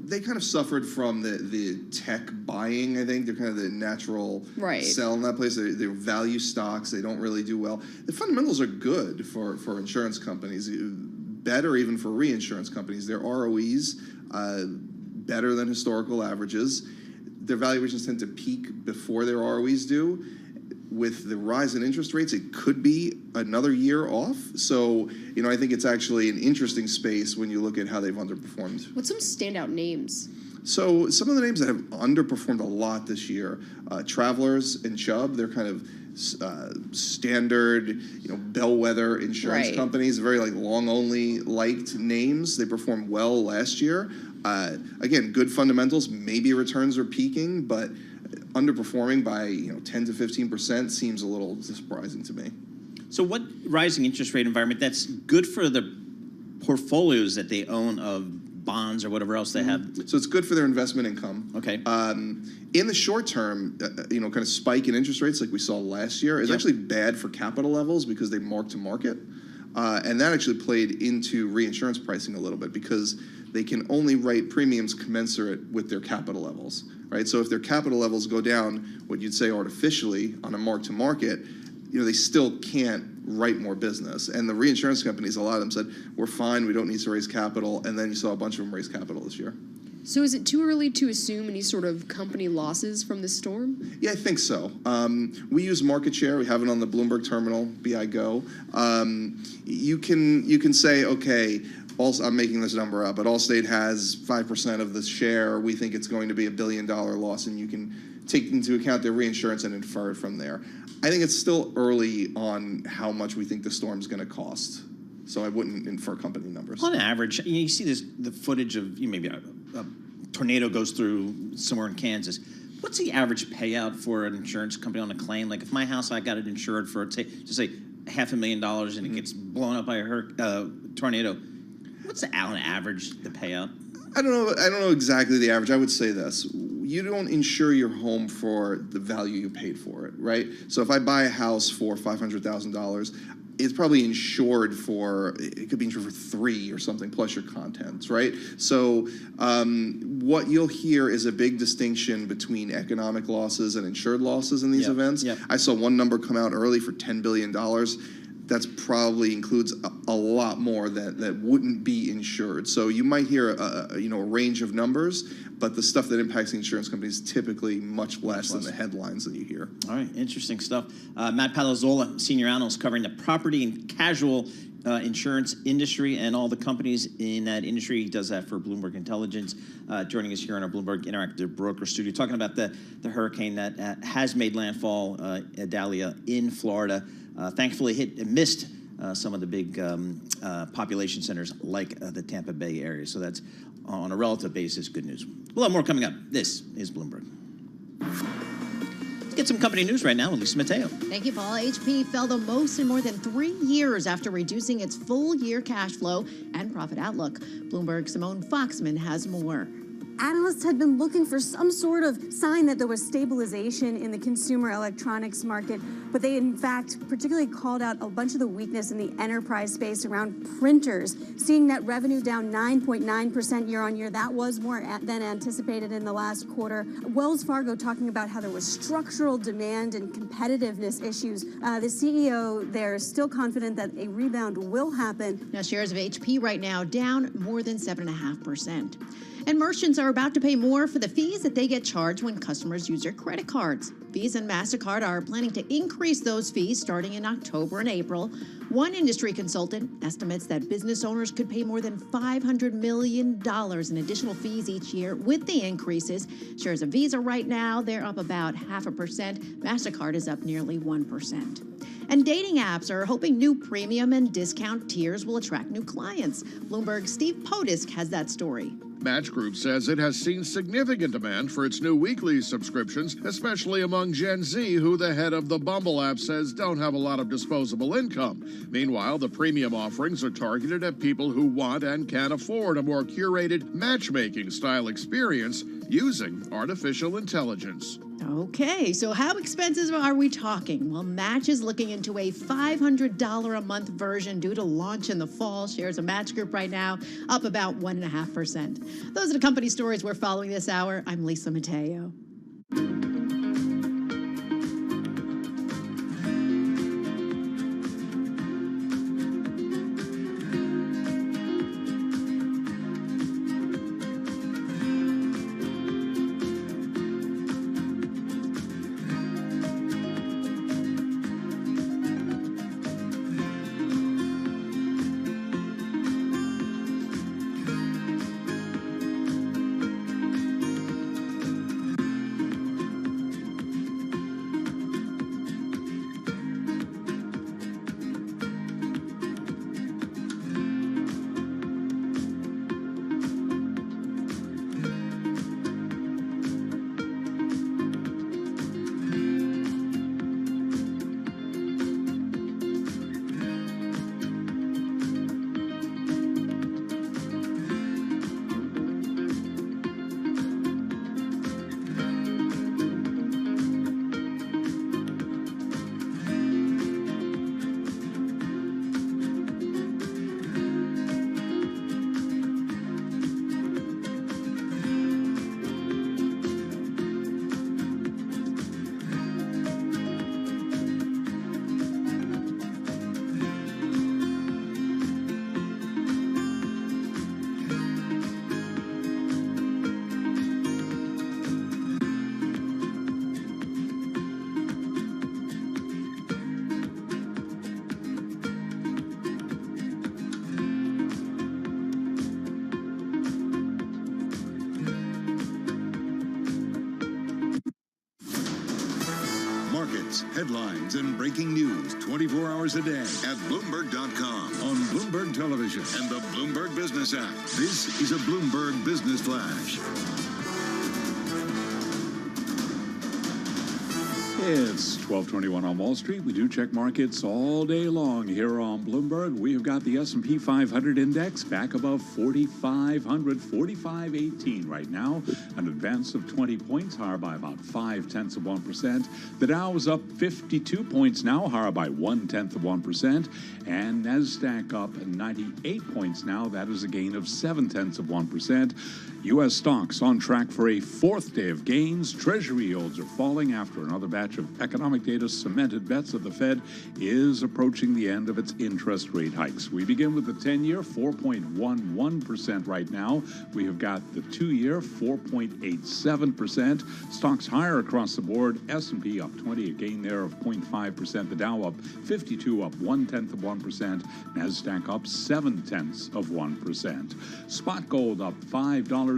[SPEAKER 12] they kind of suffered from the tech buying. I think they're kind of the natural sell in that place. They're value stocks. They don't really do well. The fundamentals are good for insurance companies, better even for reinsurance companies. Their ROEs better than historical averages. Their valuations tend to peak before their ROEs do. With the rise in interest rates, it could be another year off. So, I think it's actually an interesting space when you look at how they've underperformed.
[SPEAKER 9] What's some standout names?
[SPEAKER 12] So some of the names that have underperformed a lot this year, Travelers and Chubb, they're kind of standard, bellwether insurance companies, very long-only liked names. They performed well last year. Again, good fundamentals, maybe returns are peaking, but underperforming by 10 to 15% seems a little surprising to me.
[SPEAKER 3] So what rising interest rate environment, that's good for the portfolios that they own of bonds or whatever else they have?
[SPEAKER 12] So it's good for their investment income.
[SPEAKER 3] Okay.
[SPEAKER 12] In the short term, kind of spike in interest rates like we saw last year is actually bad for capital levels because they mark to market. And that actually played into reinsurance pricing a little bit because they can only write premiums commensurate with their capital levels, right? So if their capital levels go down, what you'd say artificially on a mark to market, they still can't write more business. And the reinsurance companies, a lot of them said, we're fine, we don't need to raise capital. And then you saw a bunch of them raise capital this year.
[SPEAKER 9] So is it too early to assume any sort of company losses from this storm?
[SPEAKER 12] Yeah, I think so. We use market share. We have it on the Bloomberg terminal, BI Go. You can say, okay, I'm making this number up, but Allstate has 5% of the share. We think it's going to be $1 billion loss, and you can take into account their reinsurance and infer it from there. I think it's still early on how much we think the storm's going to cost. So I wouldn't infer company numbers.
[SPEAKER 3] On average, you see the footage of maybe a tornado goes through somewhere in Kansas. What's the average payout for an insurance company on a claim? Like if my house, I got it insured for, say $500,000 and it gets blown up by a tornado, what's on average the payout?
[SPEAKER 12] I don't know exactly the average. I would say this. You don't insure your home for the value you paid for it, right? So if I buy a house for $500,000, it's probably insured for, it could be insured for 3 or something plus your contents, right? So what you'll hear is a big distinction between economic losses and insured losses in these events. I saw one number come out early for $10 billion. That's probably includes a lot more that wouldn't be insured. So you might hear a range of numbers, but the stuff that impacts the insurance companies is typically much less than the headlines that you hear.
[SPEAKER 3] All right, interesting stuff. Matt Palazzola, senior analyst covering the property and casual insurance industry and all the companies in that industry. He does that for Bloomberg Intelligence, joining us here in our Bloomberg Interactive Broker Studio, talking about the hurricane that has made landfall, Idalia, in Florida. Thankfully missed some of the big population centers like the Tampa Bay area. So that's, on a relative basis, good news. We'll have more coming up. This is Bloomberg. Let's get some company news right now with Lisa Mateo.
[SPEAKER 16] Thank you, Paul. HP fell the most in more than 3 years after reducing its full-year cash flow and profit outlook. Bloomberg's Simone Foxman has more.
[SPEAKER 14] Analysts had been looking for some sort of sign that there was stabilization in the consumer electronics market, but they in fact particularly called out a bunch of the weakness in the enterprise space around printers, seeing net revenue down 9.9% year on year. That was more than anticipated in the last quarter. Wells Fargo talking about how there was structural demand and competitiveness issues. The CEO there is still confident that a rebound will happen.
[SPEAKER 16] Now shares of HP right now down more than 7.5%. And merchants are about to pay more for the fees that they get charged when customers use their credit cards. Visa and MasterCard are planning to increase those fees starting in October and April. One industry consultant estimates that business owners could pay more than $500 million in additional fees each year with the increases. Shares of Visa right now, they're up about 0.5%. MasterCard is up nearly 1%. And dating apps are hoping new premium and discount tiers will attract new clients. Bloomberg's Steve Potisk has that story.
[SPEAKER 15] Match Group says it has seen significant demand for its new weekly subscriptions, especially among Gen Z, who the head of the Bumble app says don't have a lot of disposable income. Meanwhile, the premium offerings are targeted at people who want and can afford a more curated matchmaking style experience using artificial intelligence.
[SPEAKER 16] Okay, so how expensive are we talking? Well, Match is looking into a $500 a month version due to launch in the fall. Shares of Match Group right now up about 1.5%. Those are the company stories we're following this hour. I'm Lisa Mateo.
[SPEAKER 1] Markets, headlines, and breaking news 24 hours a day at Bloomberg.com, on Bloomberg Television, and the Bloomberg Business app. This is a Bloomberg Business Flash.
[SPEAKER 24] It's 12:21 on Wall Street. We do check markets all day long here on Bloomberg. We have got the S&P 500 index back above 4,500, 4518 right now, an advance of 20 points, higher by about 0.5%. The Dow is up 52 points now, higher by 0.1%, and NASDAQ up 98 points now. That is a gain of 0.7%. U.S. stocks on track for a fourth day of gains. Treasury yields are falling after another batch of economic data cemented bets that the Fed is approaching the end of its interest rate hikes. We begin with the 10-year, 4.11% right now. We have got the 2-year, 4.87%. Stocks higher across the board. S&P up 20, a gain there of 0.5%. The Dow up 52, up 0.1%. NASDAQ up 0.7%. Spot gold up $5.91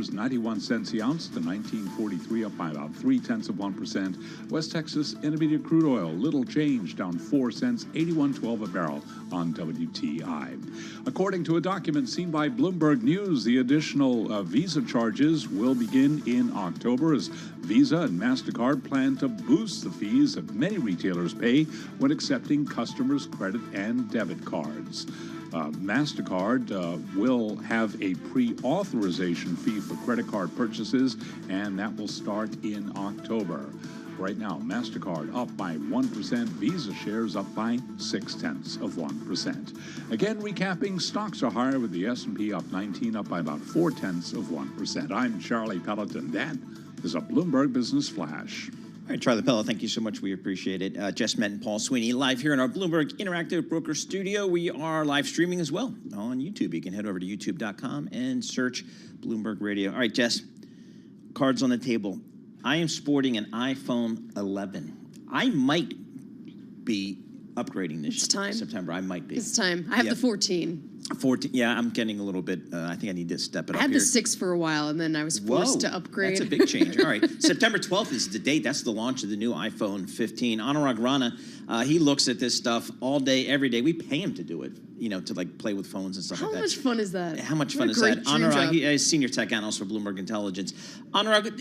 [SPEAKER 24] the ounce to $19.43, up by about 0.3%. West Texas Intermediate crude oil, little change, down 4 cents, 81.12 a barrel on WTI. According to a document seen by Bloomberg News, the additional Visa charges will begin in October as Visa and MasterCard plan to boost the fees that many retailers pay when accepting customers' credit and debit cards. MasterCard will have a pre-authorization fee for credit card purchases, and that will start in October. Right now, MasterCard up by 1%, Visa shares up by 0.6%. Again, recapping, stocks are higher with the S&P up 19, up by about 0.4%. I'm Charlie Pelleton. That is a Bloomberg Business Flash.
[SPEAKER 3] All right, Charlie Pelleton, thank you so much. We appreciate it. Jess Met and Paul Sweeney live here in our Bloomberg Interactive Broker Studio. We are live streaming as well on YouTube. You can head over to youtube.com and search Bloomberg Radio. All right, Jess, cards on the table. I am sporting an iPhone 11. I might be upgrading this September. I might be.
[SPEAKER 9] It's time. I have the 14.
[SPEAKER 3] 14. Yeah, I'm getting a little bit. I think I need to step it up.
[SPEAKER 9] I had
[SPEAKER 3] here.
[SPEAKER 9] the 6 for a while, and then I was forced to upgrade.
[SPEAKER 3] That's a big change. All right, September 12th is the date. That's the launch of the new iPhone 15. Anurag Rana, he looks at this stuff all day, every day. We pay him to do it, to like play with phones and stuff like that.
[SPEAKER 9] How much fun is that?
[SPEAKER 3] How much fun is that? Anurag, he's senior tech analyst for Bloomberg Intelligence. Anurag,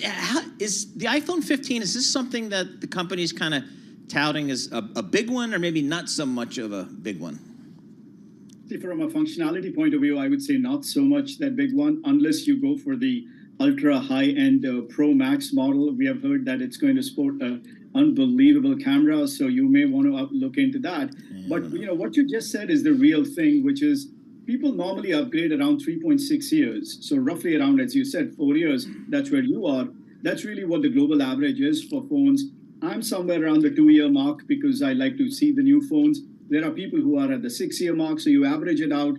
[SPEAKER 3] is the iPhone 15? Is this something that the company's kind of touting as a big one, or maybe not so much of a big one?
[SPEAKER 4] From a functionality point of view, I would say not so much that big one, unless you go for the ultra high-end Pro Max model. We have heard that it's going to sport an unbelievable camera, so you may want to look into that. But what you just said is the real thing, which is people normally upgrade around 3.6 years. So roughly around, as you said, 4 years. That's where you are. That's really what the global average is for phones. I'm somewhere around the 2-year mark because I like to see the new phones. There are people who are at the 6-year mark, so you average it out.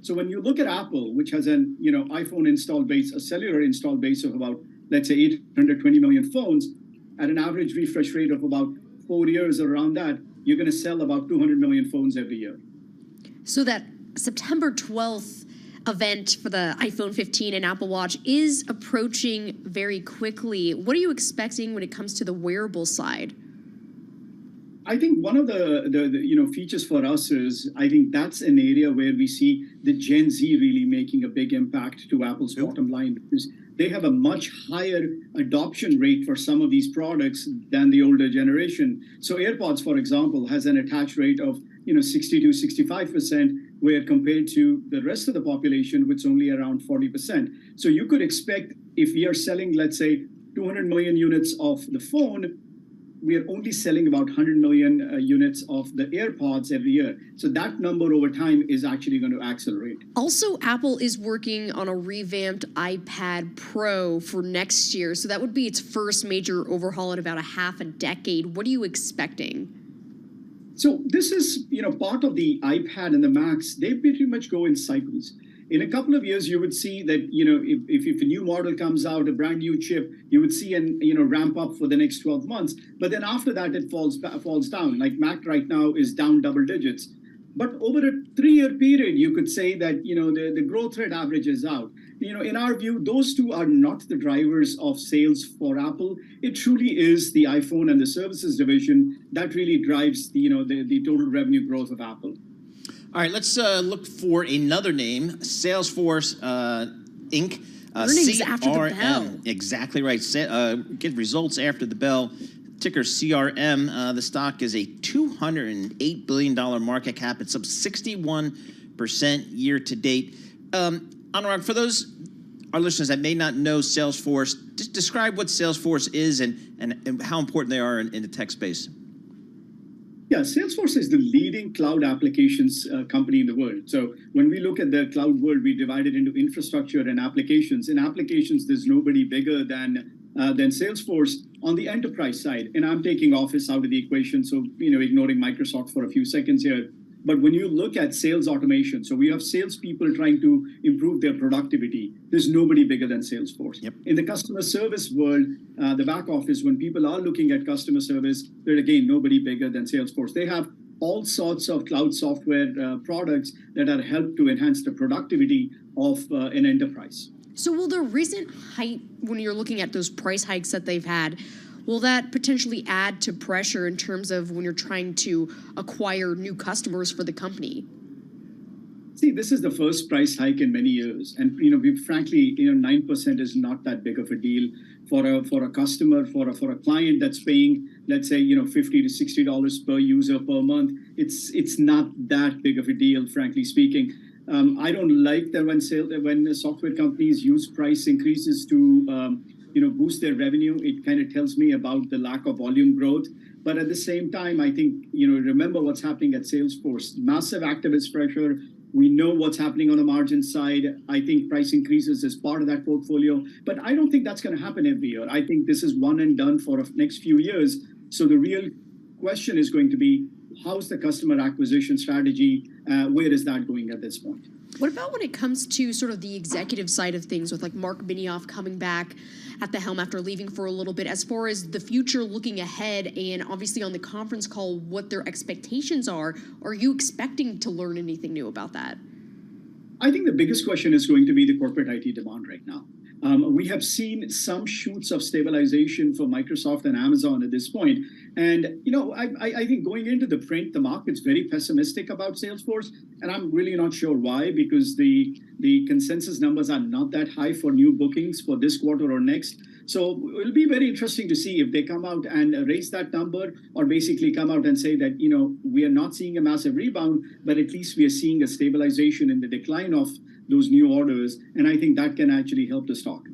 [SPEAKER 4] So when you look at Apple, which has an iPhone install base, a cellular install base of about, let's say, 820 million phones, at an average refresh rate of about 4 years or around that, you're going to sell about 200 million phones every year.
[SPEAKER 9] So that September 12th event for the iPhone 15 and Apple Watch is approaching very quickly. What are you expecting when it comes to the wearable side?
[SPEAKER 4] I think one of the features for us is I think that's an area where we see the Gen Z really making a big impact to Apple's bottom line, because they have a much higher adoption rate for some of these products than the older generation. So AirPods, for example, has an attach rate of 60 to 65%, where compared to the rest of the population, it's only around 40%. So you could expect if we are selling, let's say, 200 million units of the phone, we are only selling about 100 million units of the AirPods every year. So that number over time is actually going to accelerate.
[SPEAKER 9] Also, Apple is working on a revamped iPad Pro for next year. So that would be its first major overhaul in about a half a decade. What are you expecting?
[SPEAKER 4] So this is, part of the iPad and the Macs. They pretty much go in cycles. In a couple of years, you would see that, if a new model comes out, a brand new chip, you would see an, ramp up for the next 12 months. But then after that, it falls down. Like Mac right now is down double digits. But over a 3-year period, you could say that, the growth rate averages out. In our view, those two are not the drivers of sales for Apple. It truly is the iPhone and the services division that really drives the total revenue growth of Apple.
[SPEAKER 3] All right, let's look for another name, Salesforce Inc.
[SPEAKER 9] Earnings after the bell.
[SPEAKER 3] Exactly right. Get results after the bell. Ticker CRM. The stock is a $208 billion market cap. It's up 61% year to date. Anurag, for those our listeners that may not know Salesforce, just describe what Salesforce is and how important they are in the tech space.
[SPEAKER 4] Yeah, Salesforce is the leading cloud applications company in the world. So when we look at the cloud world, we divide it into infrastructure and applications. In applications, there's nobody bigger than Salesforce on the enterprise side. And I'm taking Office out of the equation, so ignoring Microsoft for a few seconds here. But when you look at sales automation, so we have salespeople trying to improve their productivity. There's nobody bigger than Salesforce.
[SPEAKER 3] Yep.
[SPEAKER 4] In the customer service world, the back office, when people are looking at customer service, there's again nobody bigger than Salesforce. They have all sorts of cloud software products that are helped to enhance the productivity of an enterprise.
[SPEAKER 9] So will the recent height, when you're looking at those price hikes that they've had, will that potentially add to pressure in terms of when you're trying to acquire new customers for the company?
[SPEAKER 4] See, this is the first price hike in many years. And, frankly, 9% is not that big of a deal for a customer, for a client that's paying, let's say, $50 to $60 per user per month. It's not that big of a deal, frankly speaking. I don't like that when software companies use price increases to boost their revenue. It kind of tells me about the lack of volume growth. But at the same time, I think, remember what's happening at Salesforce. Massive activist pressure. We know what's happening on the margin side. I think price increases is part of that portfolio. But I don't think that's going to happen every year. I think this is one and done for the next few years. So the real question is going to be, how's the customer acquisition strategy? Where is that going at this point?
[SPEAKER 9] What about when it comes to sort of the executive side of things with like Mark Benioff coming back at the helm after leaving for a little bit, as far as the future looking ahead and obviously on the conference call, what their expectations are you expecting to learn anything new about that?
[SPEAKER 4] I think the biggest question is going to be the corporate IT demand right now. We have seen some shoots of stabilization for Microsoft and Amazon at this point. And, I think going into the print, the market's very pessimistic about Salesforce. And I'm really not sure why, because the consensus numbers are not that high for new bookings for this quarter or next. So it'll be very interesting to see if they come out and raise that number, or basically come out and say that, we are not seeing a massive rebound, but at least we are seeing a stabilization in the decline of those new orders. And I think that can actually help the stock.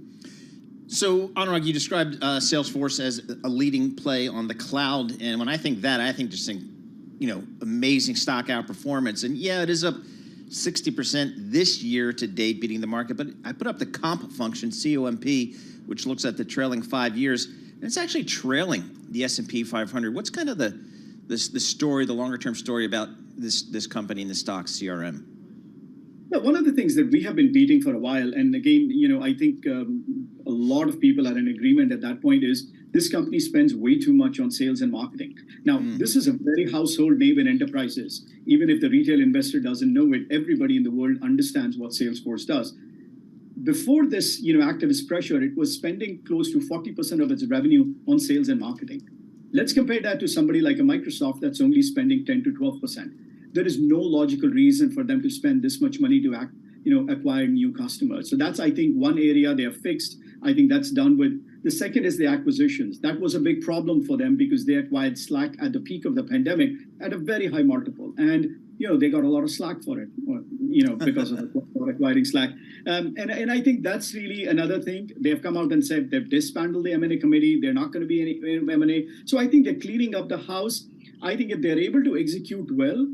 [SPEAKER 3] So, Anurag, you described Salesforce as a leading play on the cloud, and when I think that, I think amazing stock outperformance. And yeah, it is up 60% this year to date, beating the market. But I put up the comp function, COMP, which looks at the trailing 5 years, and it's actually trailing the S&P 500. What's kind of the story, the longer-term story about this company and the stock, CRM?
[SPEAKER 4] Yeah, one of the things that we have been beating for a while, and again, I think a lot of people are in agreement at that point, is this company spends way too much on sales and marketing. Now, this is a very household name in enterprises. Even if the retail investor doesn't know it, everybody in the world understands what Salesforce does. Before this, activist pressure, it was spending close to 40% of its revenue on sales and marketing. Let's compare that to somebody like a Microsoft that's only spending 10 to 12%. There is no logical reason for them to spend this much money to acquire new customers. So that's, I think, one area they are fixed. I think that's done with. The second is the acquisitions. That was a big problem for them because they acquired Slack at the peak of the pandemic at a very high multiple. And, they got a lot of slack for it, because of acquiring Slack. And I think that's really another thing. They've come out and said they've disbanded the M&A committee. They're not going to be any M&A. So I think they're cleaning up the house. I think if they're able to execute well,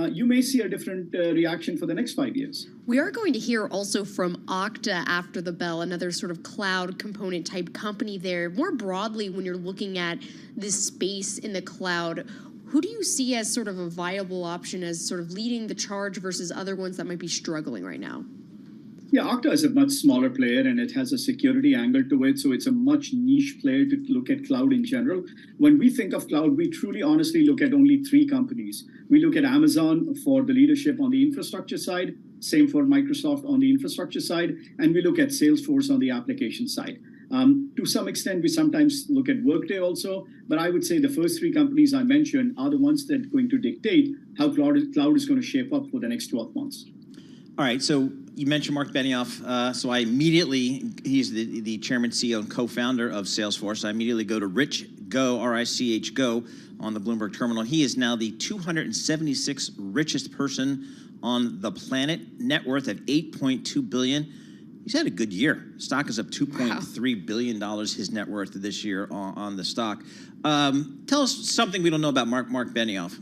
[SPEAKER 4] you may see a different reaction for the next 5 years.
[SPEAKER 9] We are going to hear also from Okta after the bell, another sort of cloud component type company there. More broadly, when you're looking at this space in the cloud, who do you see as sort of a viable option as sort of leading the charge versus other ones that might be struggling right now?
[SPEAKER 4] Yeah, Okta is a much smaller player and it has a security angle to it. So it's a much niche player to look at cloud in general. When we think of cloud, we truly honestly look at only three companies. We look at Amazon for the leadership on the infrastructure side, same for Microsoft on the infrastructure side, and we look at Salesforce on the application side. To some extent, we sometimes look at Workday also, but I would say the first three companies I mentioned are the ones that are going to dictate how cloud is going to shape up for the next 12 months.
[SPEAKER 3] All right, so you mentioned Mark Benioff. So I immediately, he's the chairman, CEO, and co-founder of Salesforce. I immediately go to Rich Go, R-I-C-H Go, on the Bloomberg terminal. He is now the 276th richest person on the planet, net worth of $8.2 billion. He's had a good year. Stock is up $2.3 billion, his net worth this year on the stock. Tell us something we don't know about Mark Benioff.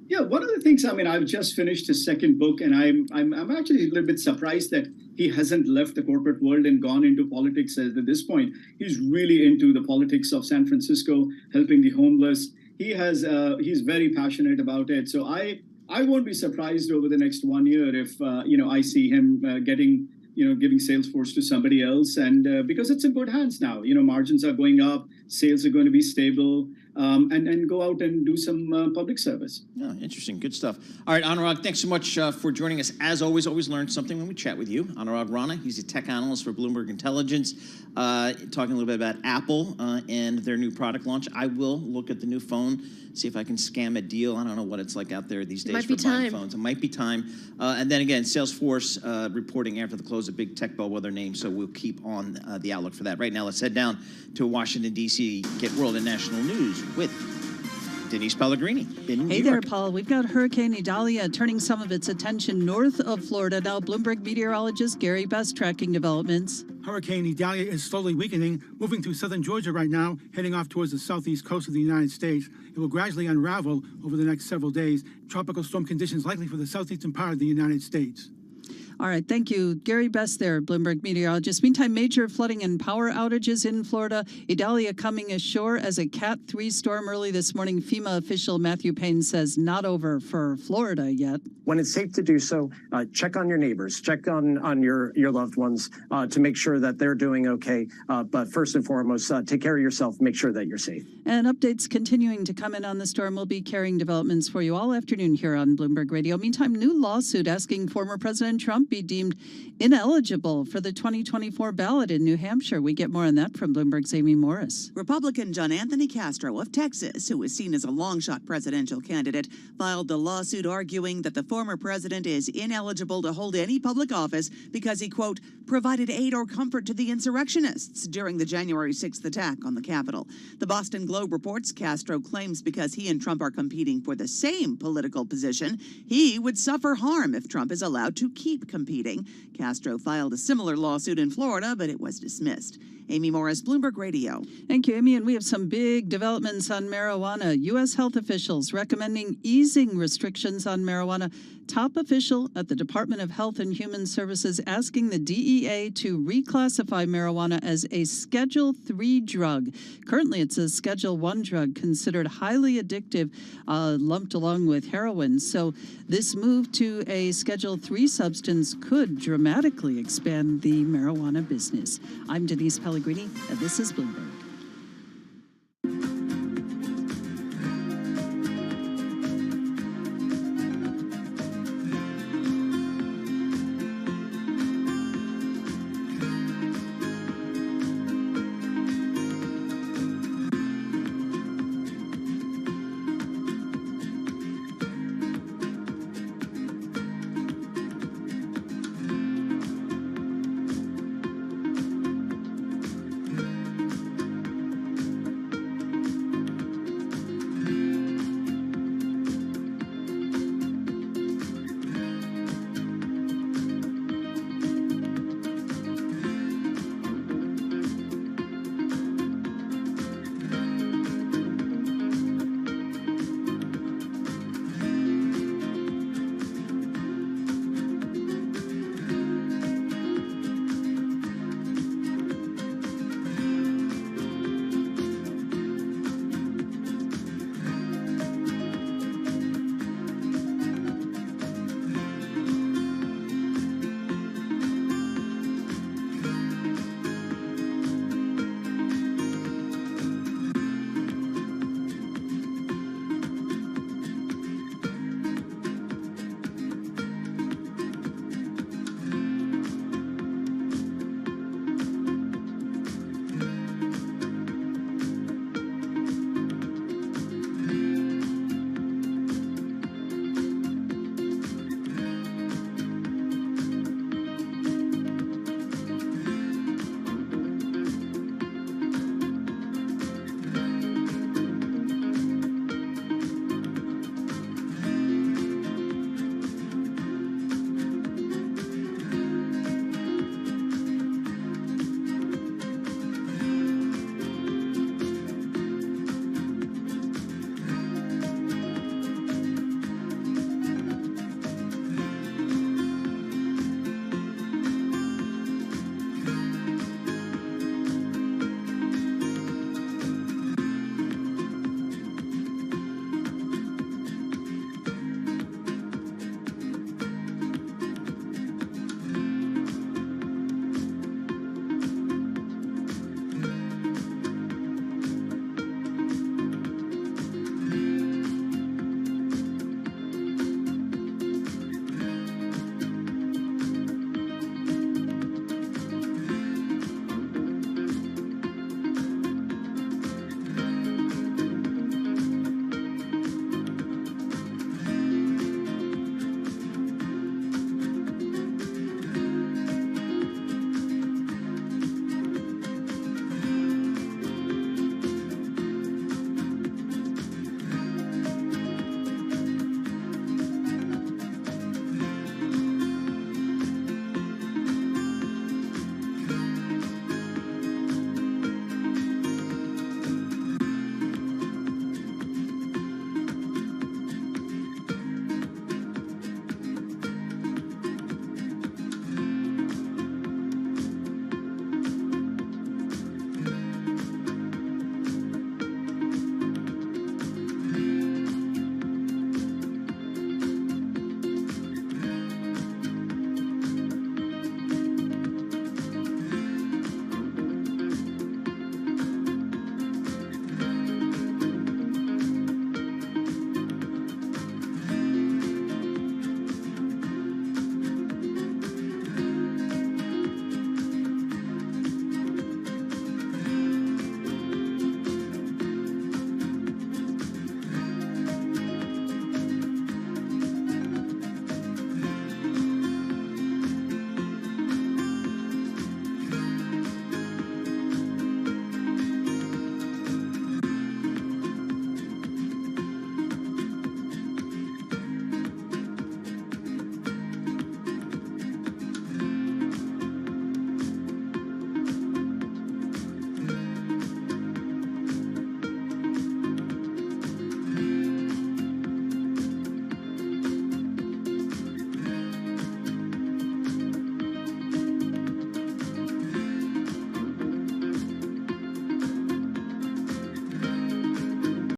[SPEAKER 4] Yeah, one of the things, I've just finished his second book, and I'm actually a little bit surprised that he hasn't left the corporate world and gone into politics at this point. He's really into the politics of San Francisco, helping the homeless. He's very passionate about it. So I won't be surprised over the next 1 year if I see him giving Salesforce to somebody else, and because it's in good hands now. Margins are going up, sales are going to be stable, and go out and do some public service.
[SPEAKER 3] Yeah, interesting, good stuff. All right, Anurag, thanks so much for joining us. As always learn something when we chat with you. Anurag Rana, he's a tech analyst for Bloomberg Intelligence, talking a little bit about Apple and their new product launch. I will look at the new phone, see if I can scam a deal. I don't know what it's like out there these days for buying phones. It might be time. And then again, Salesforce reporting after the close, a big tech bellwether name, so we'll keep on the outlook for that. Right now, let's head down to Washington, D.C., get world and national news with Denise Pellegrini in New
[SPEAKER 2] Hey there,
[SPEAKER 3] York.
[SPEAKER 2] Paul. We've got Hurricane Idalia turning some of its attention north of Florida. Now, Bloomberg meteorologist Gary Best tracking developments.
[SPEAKER 6] Hurricane Idalia is slowly weakening, moving through southern Georgia right now, heading off towards the southeast coast of the United States. It will gradually unravel over the next several days. Tropical storm conditions likely for the southeastern part of the United States.
[SPEAKER 2] All right, thank you. Gary Best there, Bloomberg meteorologist. Meantime, major flooding and power outages in Florida. Idalia coming ashore as a Cat 3 storm early this morning. FEMA official Matthew Payne says not over for Florida yet.
[SPEAKER 17] When it's safe to do so, check on your neighbors, check on your loved ones to make sure that they're doing okay. But first and foremost, take care of yourself, make sure that you're safe.
[SPEAKER 2] And updates continuing to come in on the storm. We'll be carrying developments for you all afternoon here on Bloomberg Radio. Meantime, new lawsuit asking former President Trump be deemed ineligible for the 2024 ballot in New Hampshire. We get more on that from Bloomberg's Amy Morris.
[SPEAKER 20] Republican John Anthony Castro of Texas, who is seen as a long-shot presidential candidate, filed a lawsuit arguing that the former president is ineligible to hold any public office because he, quote, provided aid or comfort to the insurrectionists during the January 6th attack on the Capitol. The Boston Globe reports Castro claims because he and Trump are competing for the same political position, he would suffer harm if Trump is allowed to keep competing. Castro filed a similar lawsuit in Florida, but it was dismissed. Amy Morris, Bloomberg Radio.
[SPEAKER 2] Thank you, Amy. And we have some big developments on marijuana. U.S. health officials recommending easing restrictions on marijuana. Top official at the Department of Health and Human Services asking the DEA to reclassify marijuana as a Schedule III drug. Currently, it's a Schedule I drug considered highly addictive, lumped along with heroin. So this move to a Schedule III substance could dramatically expand the marijuana business. I'm Denise Pellegrini, and this is Bloomberg.